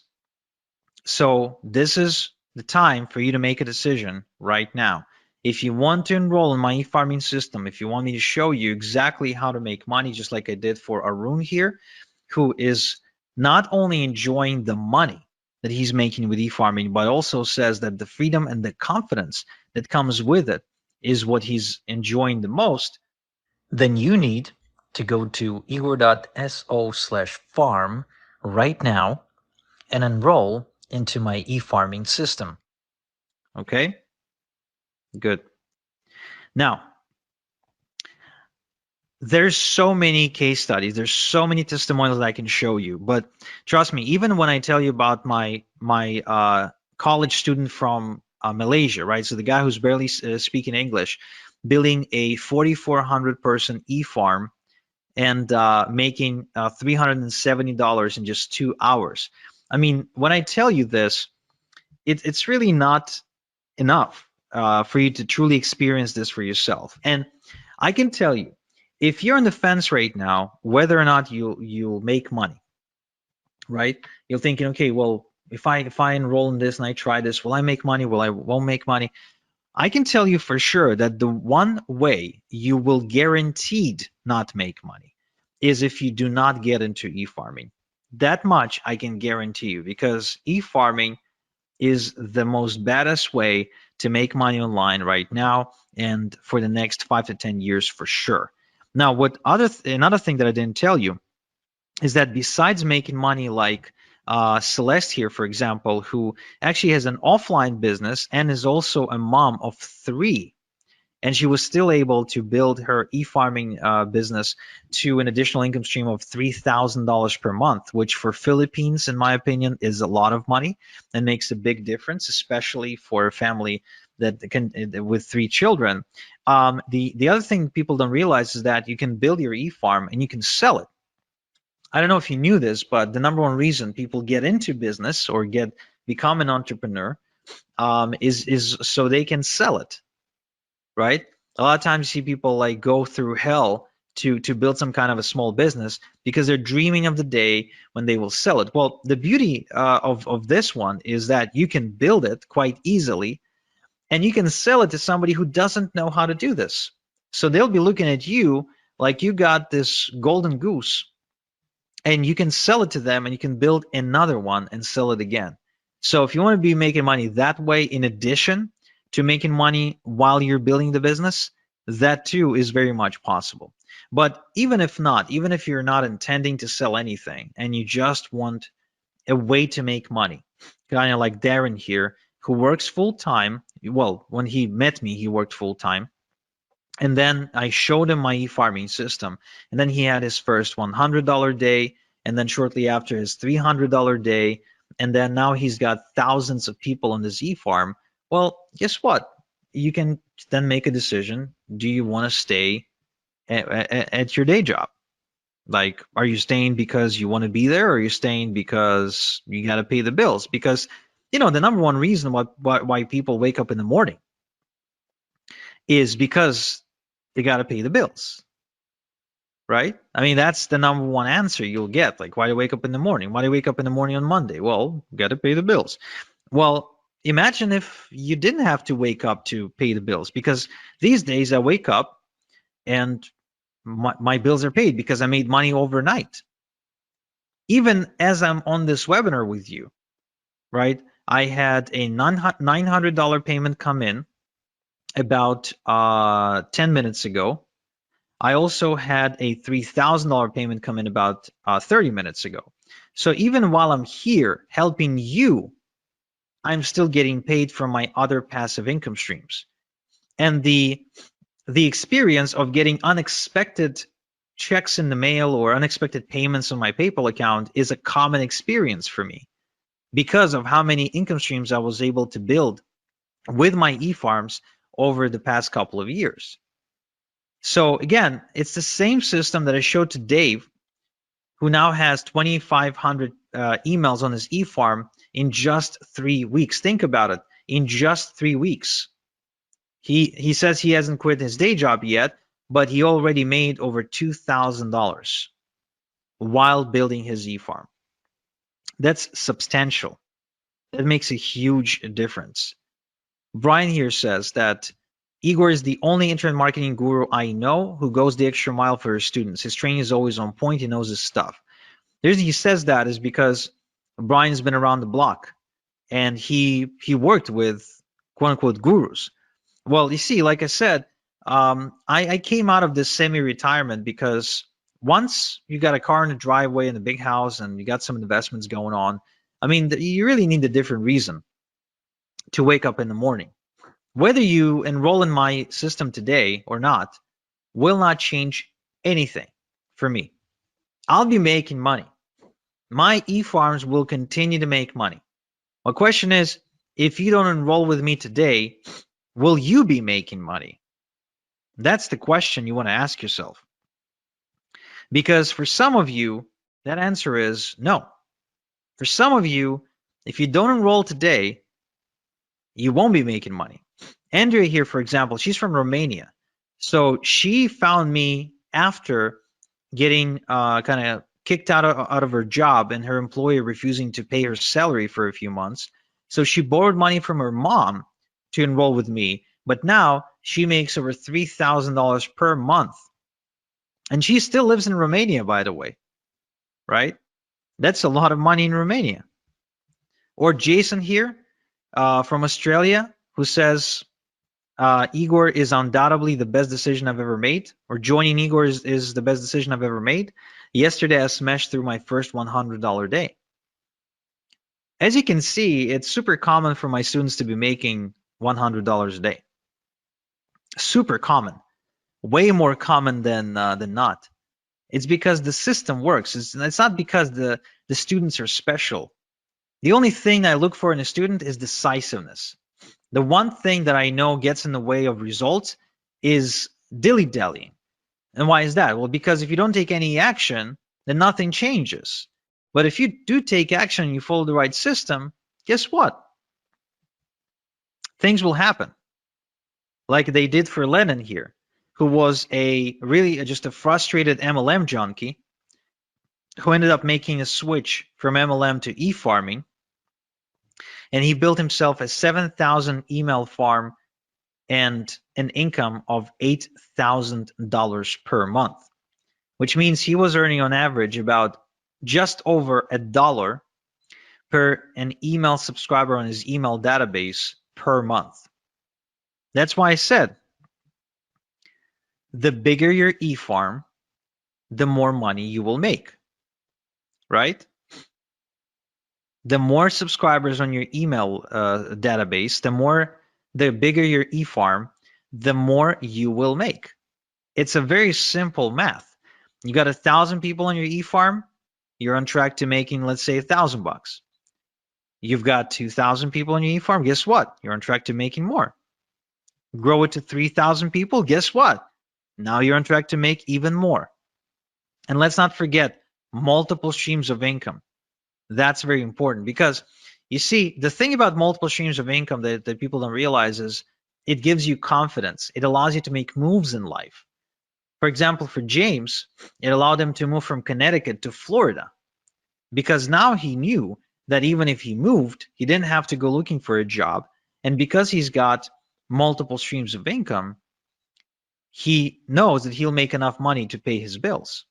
So this is the time for you to make a decision right now. If you want to enroll in my e-farming system, if you want me to show you exactly how to make money, just like I did for Arun here, who is not only enjoying the money that he's making with e-farming, but also says that the freedom and the confidence that comes with it is what he's enjoying the most, then you need to go to igor.so/farm right now and enroll into my e-farming system. Okay, good. Now, there's so many case studies, there's so many testimonials that I can show you, but trust me, even when I tell you about my college student from Malaysia, right? So the guy who's barely speaking English, building a 4,400 person e-farm and making $370 in just 2 hours. I mean, when I tell you this, it's really not enough for you to truly experience this for yourself. And I can tell you, if you're on the fence right now, whether or not you'll make money, right? You're thinking, okay, well, if I enroll in this and I try this, will I make money? Will I won't make money? I can tell you for sure that the one way you will guaranteed not make money is if you do not get into e-farming. That much I can guarantee you, because e-farming is the most baddest way to make money online right now and for the next 5 to 10 years for sure. Now, another thing that I didn't tell you is that besides making money like Celeste here, for example, who actually has an offline business and is also a mom of three, and she was still able to build her e-farming business to an additional income stream of $3,000 per month, which for Philippines, in my opinion, is a lot of money and makes a big difference, especially for a family that can with three children. The other thing people don't realize is that you can build your e-farm and you can sell it. I don't know if you knew this, but the number one reason people get into business or become an entrepreneur is so they can sell it, right? A lot of times you see people like go through hell to build some kind of a small business because they're dreaming of the day when they will sell it. Well, the beauty of this one is that you can build it quite easily and you can sell it to somebody who doesn't know how to do this. So they'll be looking at you like you got this golden goose, and you can sell it to them and you can build another one and sell it again. So if you want to be making money that way, in addition to making money while you're building the business, that too is very much possible. But even if not, even if you're not intending to sell anything and you just want a way to make money, kind of like Darren here, who works full time. Well, when he met me, he worked full time, and then I showed him my e-farming system. And then he had his first $100 day, and then shortly after his $300 day. And then now he's got thousands of people on this e-farm. Well, guess what? You can then make a decision. Do you want to stay at your day job? Like, are you staying because you want to be there, or are you staying because you got to pay the bills? Because, the number one reason why people wake up in the morning is because they got to pay the bills, right? I mean, that's the number one answer you'll get. Like, why do you wake up in the morning? Why do you wake up in the morning on Monday? Well, got to pay the bills. Well, imagine if you didn't have to wake up to pay the bills, because these days I wake up and my bills are paid because I made money overnight. Even as I'm on this webinar with you, right? I had a $900 payment come in about 10 minutes ago. I also had a $3,000 payment come in about 30 minutes ago. So even while I'm here helping you, I'm still getting paid from my other passive income streams. And the experience of getting unexpected checks in the mail or unexpected payments on my PayPal account is a common experience for me because of how many income streams I was able to build with my e-farms over the past couple of years. So again, it's the same system that I showed to Dave, who now has 2,500 emails on his e-farm in just 3 weeks. Think about it, in just 3 weeks. He says he hasn't quit his day job yet, but he already made over $2,000 while building his e-farm. That's substantial. That makes a huge difference. Brian here says that Igor is the only internet marketing guru I know who goes the extra mile for his students. His training is always on point. He knows his stuff. The reason he says that is because Brian's been around the block and he worked with quote unquote gurus. Well, you see, like I said, I came out of this semi-retirement because once you got a car in the driveway and a big house and you got some investments going on, I mean, you really need a different reason to wake up in the morning. Whether you enroll in my system today or not will not change anything for me. I'll be making money. My e-farms will continue to make money. My question is, if you don't enroll with me today, will you be making money? That's the question you want to ask yourself. Because for some of you, that answer is no. For some of you, if you don't enroll today, you won't be making money. Andrea here, for example, she's from Romania. So she found me after getting kind of kicked out of her job and her employer refusing to pay her salary for a few months. So she borrowed money from her mom to enroll with me. But now she makes over $3,000 per month. And she still lives in Romania, by the way, right? That's a lot of money in Romania. Or Jason here from Australia, who says, Igor is undoubtedly the best decision I've ever made, or joining Igor is the best decision I've ever made. Yesterday, I smashed through my first $100 day. As you can see, it's super common for my students to be making $100 a day. Super common, way more common than not. It's because the system works. It's not because the students are special. The only thing I look for in a student is decisiveness. The one thing that I know gets in the way of results is dilly-dallying. And why is that? Well, because if you don't take any action, then nothing changes. But if you do take action and you follow the right system, guess what? Things will happen. Like they did for Lennon here, who was just a frustrated MLM junkie who ended up making a switch from MLM to e-farming. And he built himself a 7,000 email farm and an income of $8,000 per month, which means he was earning on average about just over $1 per an email subscriber on his email database per month. That's why I said the bigger your e-farm, the more money you will make, right? The more subscribers on your email database, the bigger your e-farm, the more you will make. It's a very simple math. You got 1,000 people on your e-farm, you're on track to making, let's say, $1,000. You've got 2,000 people on your e-farm, guess what? You're on track to making more. Grow it to 3,000 people, guess what? Now you're on track to make even more. And let's not forget multiple streams of income. That's very important because you see, the thing about multiple streams of income that people don't realize is it gives you confidence. It allows you to make moves in life. For example, for James, it allowed him to move from Connecticut to Florida because now he knew that even if he moved, he didn't have to go looking for a job. And because he's got multiple streams of income, he knows that he'll make enough money to pay his bills.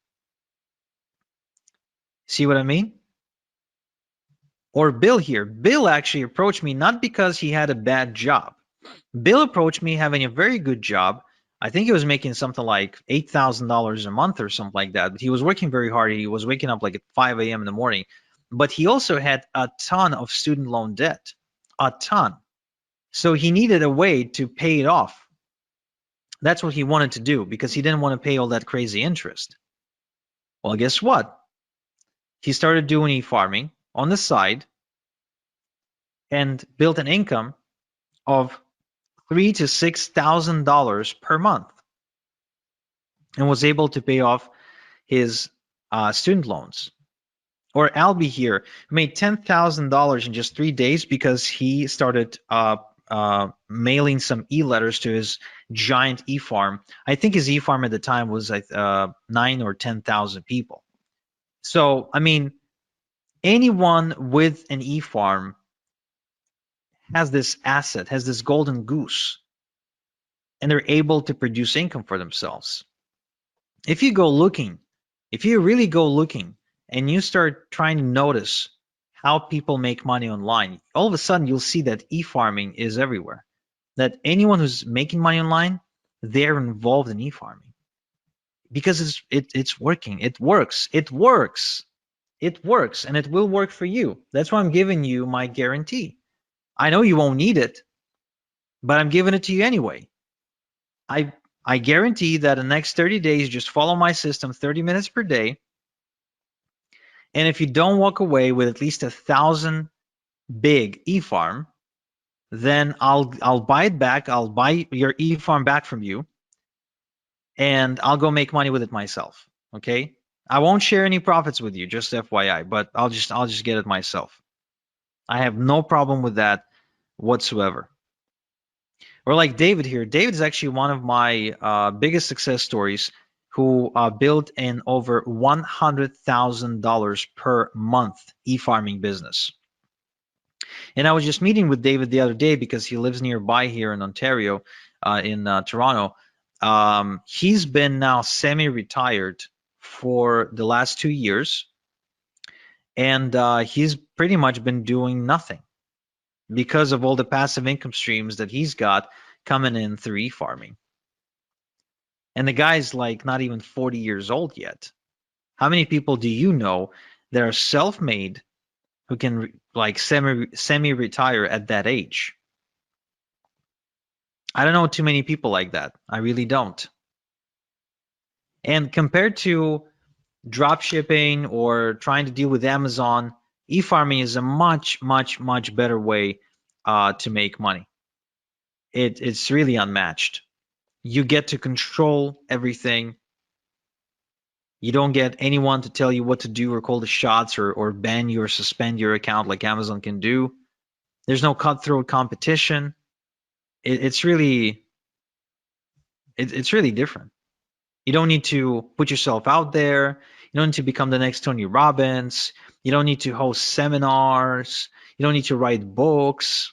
See what I mean? Or Bill here. Bill actually approached me not because he had a bad job. Bill approached me having a very good job. I think he was making something like $8,000 a month or something like that. But he was working very hard. He was waking up like at 5 a.m. in the morning. But he also had a ton of student loan debt, a ton. So he needed a way to pay it off. That's what he wanted to do because he didn't want to pay all that crazy interest. Well, guess what? He started doing e-farming on the side and built an income of $3,000 to $6,000 per month and was able to pay off his student loans. Or Albie here made $10,000 in just 3 days because he started mailing some e-letters to his giant e-farm. I think his e-farm at the time was 9 or 10,000 people. So, I mean, anyone with an e-farm has this asset, has this golden goose, and they're able to produce income for themselves. If you really go looking and you start trying to notice how people make money online, all of a sudden you'll see that e-farming is everywhere. That anyone who's making money online, they're involved in e-farming because it's working. It works, and it will work for you. That's why I'm giving you my guarantee. I know you won't need it, but I'm giving it to you anyway. I guarantee that in the next 30 days, just follow my system 30 minutes per day. And if you don't walk away with at least 1,000 big e-farm, then I'll buy it back. I'll buy your e-farm back from you, and I'll go make money with it myself. Okay? I won't share any profits with you, just FYI, but I'll just get it myself. I have no problem with that whatsoever. Or like David here. David is actually one of my biggest success stories who built an over $100,000 per month e-farming business. And I was just meeting with David the other day because he lives nearby here in Ontario, in Toronto. He's been now semi-retired for the last 2 years, and he's pretty much been doing nothing because of all the passive income streams that he's got coming in through e-farming. And the guy's like not even 40 years old yet. How many people do you know that are self-made who can like semi-retire at that age? I don't know too many people like that. I really don't. And compared to drop shipping or trying to deal with Amazon, e-farming is a much, much, much better way to make money. It's really unmatched. You get to control everything. You don't get anyone to tell you what to do or call the shots or ban you or suspend your account like Amazon can do. There's no cutthroat competition. It's really it's really different. You don't need to put yourself out there. You don't need to become the next Tony Robbins. You don't need to host seminars. You don't need to write books.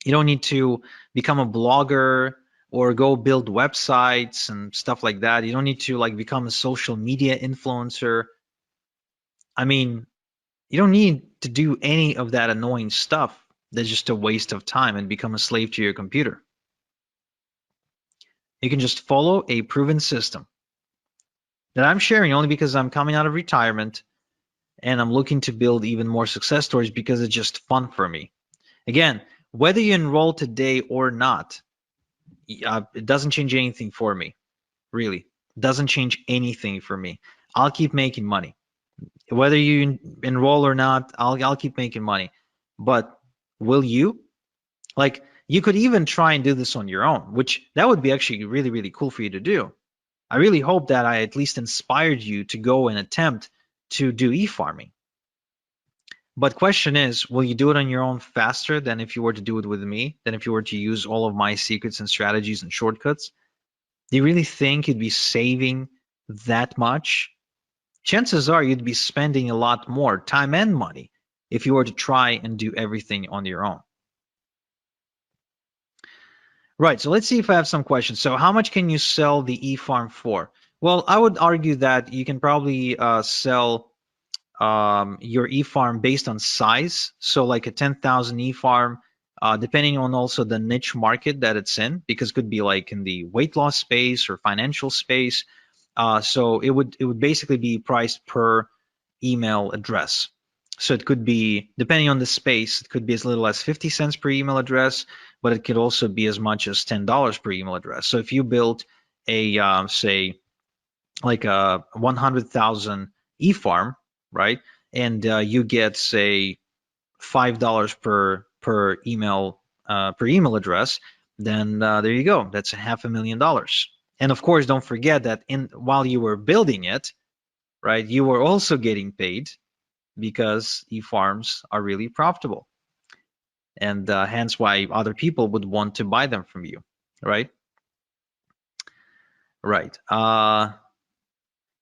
You don't need to become a blogger or go build websites and stuff like that. You don't need to like become a social media influencer. I mean, you don't need to do any of that annoying stuff that's just a waste of time and become a slave to your computer. You can just follow a proven system that I'm sharing only because I'm coming out of retirement and I'm looking to build even more success stories because it's just fun for me. Again, whether you enroll today or not, it doesn't change anything for me, really. It doesn't change anything for me. I'll keep making money. Whether you enroll or not, I'll keep making money. But will you? Like, you could even try and do this on your own, which that would be actually really, really cool for you to do. I really hope that I at least inspired you to go and attempt to do e-farming. But question is, will you do it on your own faster than if you were to do it with me, than if you were to use all of my secrets and strategies and shortcuts? Do you really think you'd be saving that much? Chances are you'd be spending a lot more time and money if you were to try and do everything on your own. Right, so let's see if I have some questions. So how much can you sell the e-farm for? Well, I would argue that you can probably sell your e-farm based on size. So like a 10,000 e-farm, depending on also the niche market that it's in, because it could be like in the weight loss space or financial space. So it would basically be priced per email address. So it could be, depending on the space, it could be as little as 50 cents per email address, but it could also be as much as $10 per email address. So if you built a, say, like a 100,000 e-farm, right? And you get, say, $5 per email address, then there you go. That's $500,000. And of course, don't forget that while you were building it, right, you were also getting paid because e-farms are really profitable, and hence why other people would want to buy them from you, right? Right.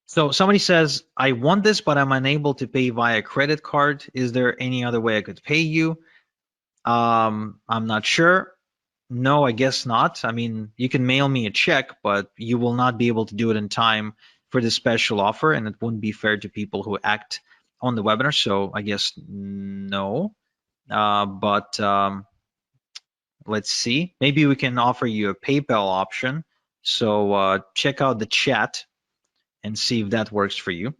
So somebody says, I want this, but I'm unable to pay via credit card. Is there any other way I could pay you? I'm not sure. No, I guess not. I mean, you can mail me a check, but you will not be able to do it in time for the special offer, and it wouldn't be fair to people who act on the webinar. So I guess no. But let's see. Maybe we can offer you a PayPal option. So check out the chat and see if that works for you.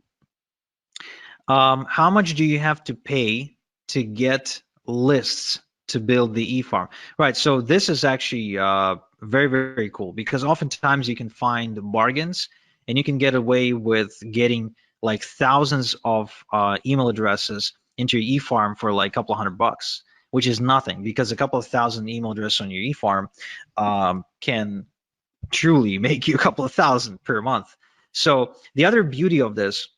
How much do you have to pay to get lists to build the e-farm? Right, so this is actually very, very cool because oftentimes you can find bargains and you can get away with getting like thousands of email addresses into your e-farm for like a couple of $100, which is nothing because a couple of thousand email addresses on your e-farm can truly make you a couple of thousand per month. So the other beauty of this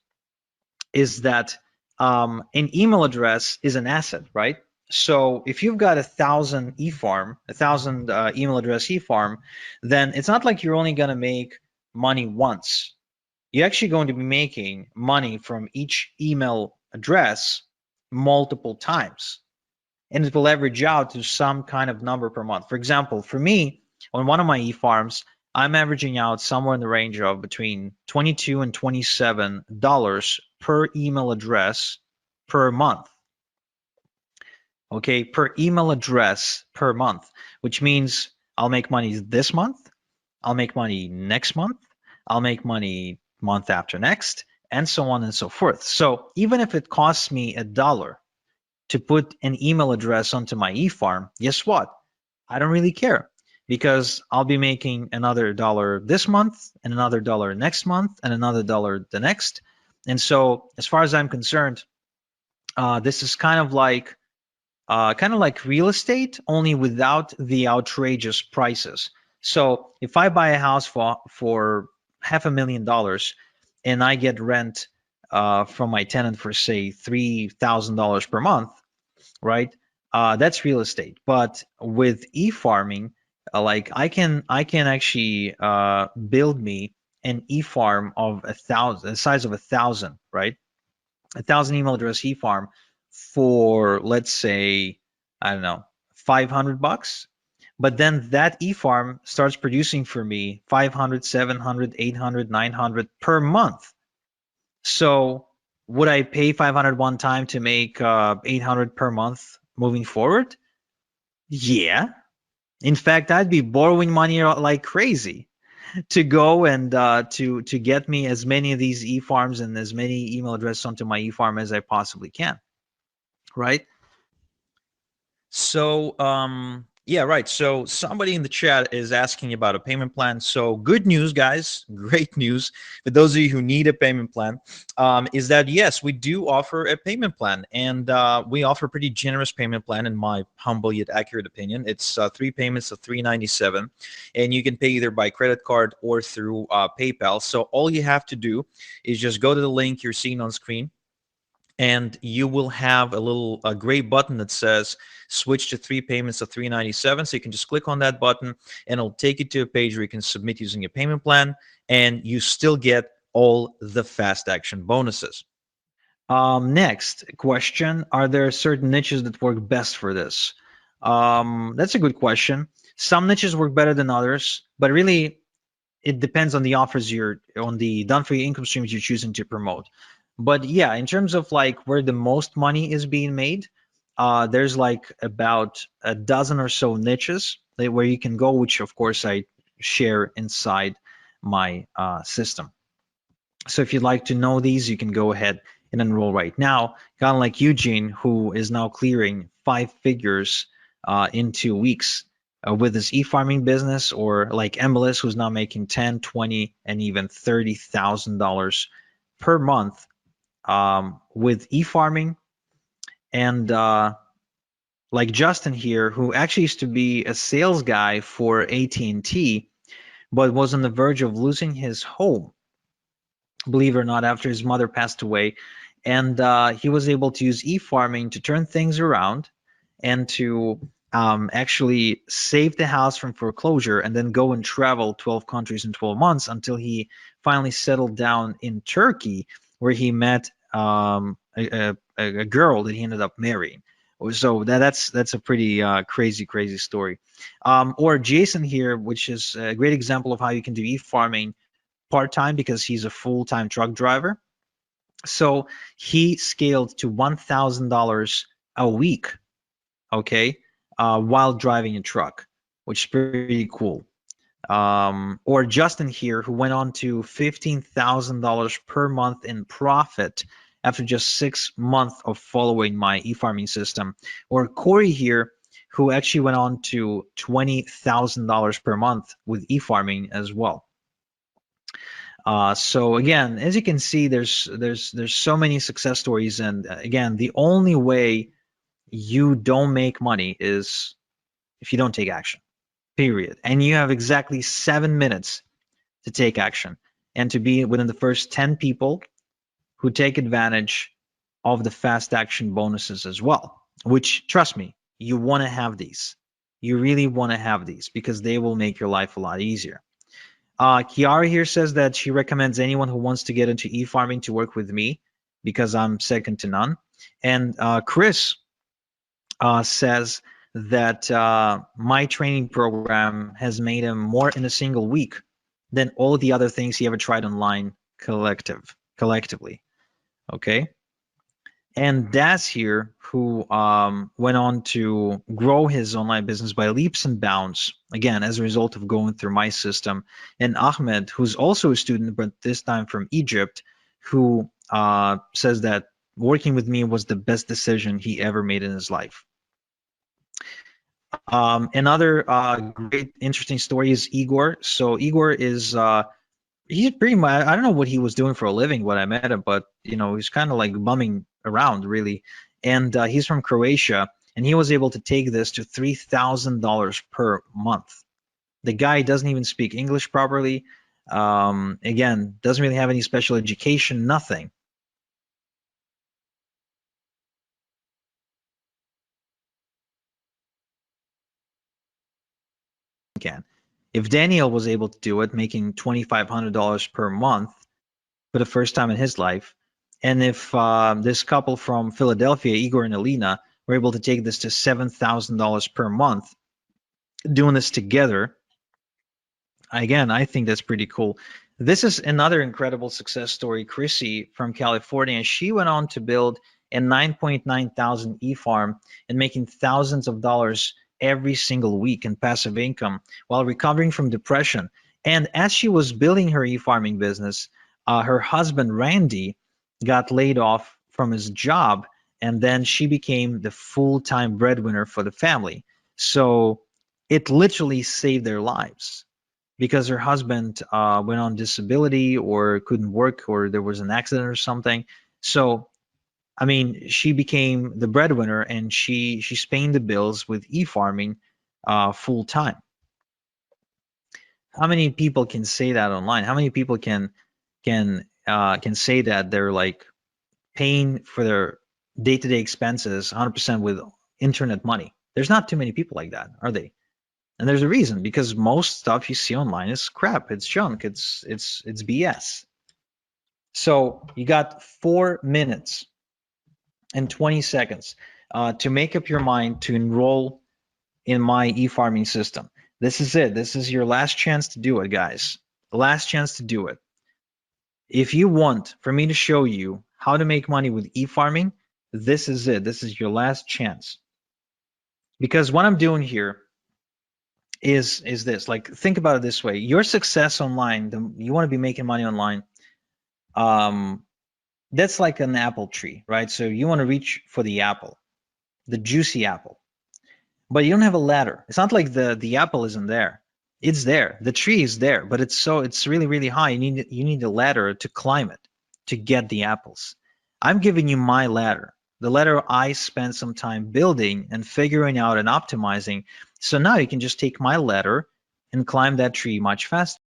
is that an email address is an asset, right? So if you've got 1,000 eFarm, 1,000 email address eFarm, then it's not like you're only going to make money once. You're actually going to be making money from each email address multiple times, and it will average out to some kind of number per month. For example, for me, on one of my eFarms, I'm averaging out somewhere in the range of between $22 and $27 per email address per month. Okay, per email address per month, which means I'll make money this month, I'll make money next month, I'll make money month after next, and so on and so forth. So even if it costs me $1 to put an email address onto my eFarm, guess what? I don't really care, because I'll be making another dollar this month and another dollar next month and another dollar the next. And so as far as I'm concerned, this is kind of like real estate, only without the outrageous prices. So if I buy a house for $500,000 and I get rent from my tenant for say $3,000 per month, right? That's real estate. But with e-farming, like I can actually build me an e-farm of 1,000, the size of 1,000, right? 1,000 email address e-farm for, let's say, I don't know, $500. But then that e-farm starts producing for me 500, 700, 800, 900 per month. So would I pay 500 one time to make 800 per month moving forward? Yeah. In fact, I'd be borrowing money like crazy to go and to get me as many of these e-farms and as many email addresses onto my e-farm as I possibly can, right? So, yeah, right. So somebody in the chat is asking about a payment plan. So good news, guys. Great news for those of you who need a payment plan, is that yes, we do offer a payment plan, and we offer a pretty generous payment plan, in my humble yet accurate opinion. It's 3 payments of $397, and you can pay either by credit card or through PayPal. So all you have to do is just go to the link you're seeing on screen, and you will have a gray button that says switch to 3 payments of $397. So you can just click on that button and it'll take you to a page where you can submit using a payment plan, and you still get all the fast action bonuses. Next question, are there certain niches that work best for this? That's a good question. Some niches work better than others, but really it depends on the offers on the done for you income streams you're choosing to promote. But yeah, in terms of like where the most money is being made, there's like about a dozen or so niches where you can go, which of course I share inside my system. So if you'd like to know these, you can go ahead and enroll right now. Kind of like Eugene, who is now clearing 5 figures in 2 weeks with his e-farming business, or like Emilus, who's now making 10, 20, and even $30,000 per month with e-farming. And like Justin here, who actually used to be a sales guy for AT&T, but was on the verge of losing his home, believe it or not, after his mother passed away. And he was able to use e-farming to turn things around and to actually save the house from foreclosure, and then go and travel 12 countries in 12 months until he finally settled down in Turkey, where he met a girl that he ended up marrying. So that's a pretty crazy story. Or Jason here, which is a great example of how you can do e-farming part-time, because he's a full-time truck driver. So he scaled to $1,000 a week, okay, while driving a truck, which is pretty cool. Or Justin here, who went on to $15,000 per month in profit after just 6 months of following my e-farming system. Or Corey here, who actually went on to $20,000 per month with e-farming as well. So again, as you can see, there's so many success stories, and again, the only way you don't make money is if you don't take action, period. And you have exactly 7 minutes to take action. and to be within the first 10 people who take advantage of the fast action bonuses as well, which, trust me, you want to have these. You really want to have these because they will make your life a lot easier. Kiara here says that she recommends anyone who wants to get into e-farming to work with me because I'm second to none. And Chris says that my training program has made him more in a single week than all the other things he ever tried online collectively. Okay. And Das here, who went on to grow his online business by leaps and bounds, again, as a result of going through my system. And Ahmed, who's also a student, but this time from Egypt, who says that working with me was the best decision he ever made in his life. Another great, interesting story is Igor. So Igor is he's pretty much, I don't know what he was doing for a living when I met him, but he's kind of like bumming around really. And he's from Croatia, and he was able to take this to $3,000 per month. The guy doesn't even speak English properly. Again, doesn't really have any special education, nothing. Can. If Daniel was able to do it, making $2,500 per month for the first time in his life, and if this couple from Philadelphia, Igor and Alina, were able to take this to $7,000 per month, doing this together, again, I think that's pretty cool. This is another incredible success story. Chrissy from California, she went on to build a 9.9 thousand e-farm and making thousands of dollars every single week in passive income while recovering from depression. And as she was building her e-farming business, her husband Randy got laid off from his job, and then she became the full-time breadwinner for the family. So it literally saved their lives because her husband went on disability or couldn't work or there was an accident or something. So I mean, she became the breadwinner and she's paying the bills with e-farming full time. How many people can say that online? How many people can say that they're like paying for their day-to-day expenses 100% with internet money? There's not too many people like that, are they? And there's a reason, because most stuff you see online is crap, it's junk, it's BS. So you got 4 minutes and 20 seconds to make up your mind to enroll in my e-farming system. This is it. This is your last chance to do it, guys. Last chance to do it. If you want for me to show you how to make money with e-farming, this is it. This is your last chance. Because what I'm doing here is this. Like, think about it this way. Your success online, you want to be making money online. That's like an apple tree, right? So you want to reach for the apple, the juicy apple. But you don't have a ladder. It's not like the apple isn't there. It's there. The tree is there, but it's really, really high. You need a ladder to climb it to get the apples. I'm giving you my ladder, the ladder I spent some time building and figuring out and optimizing. So now you can just take my ladder and climb that tree much faster.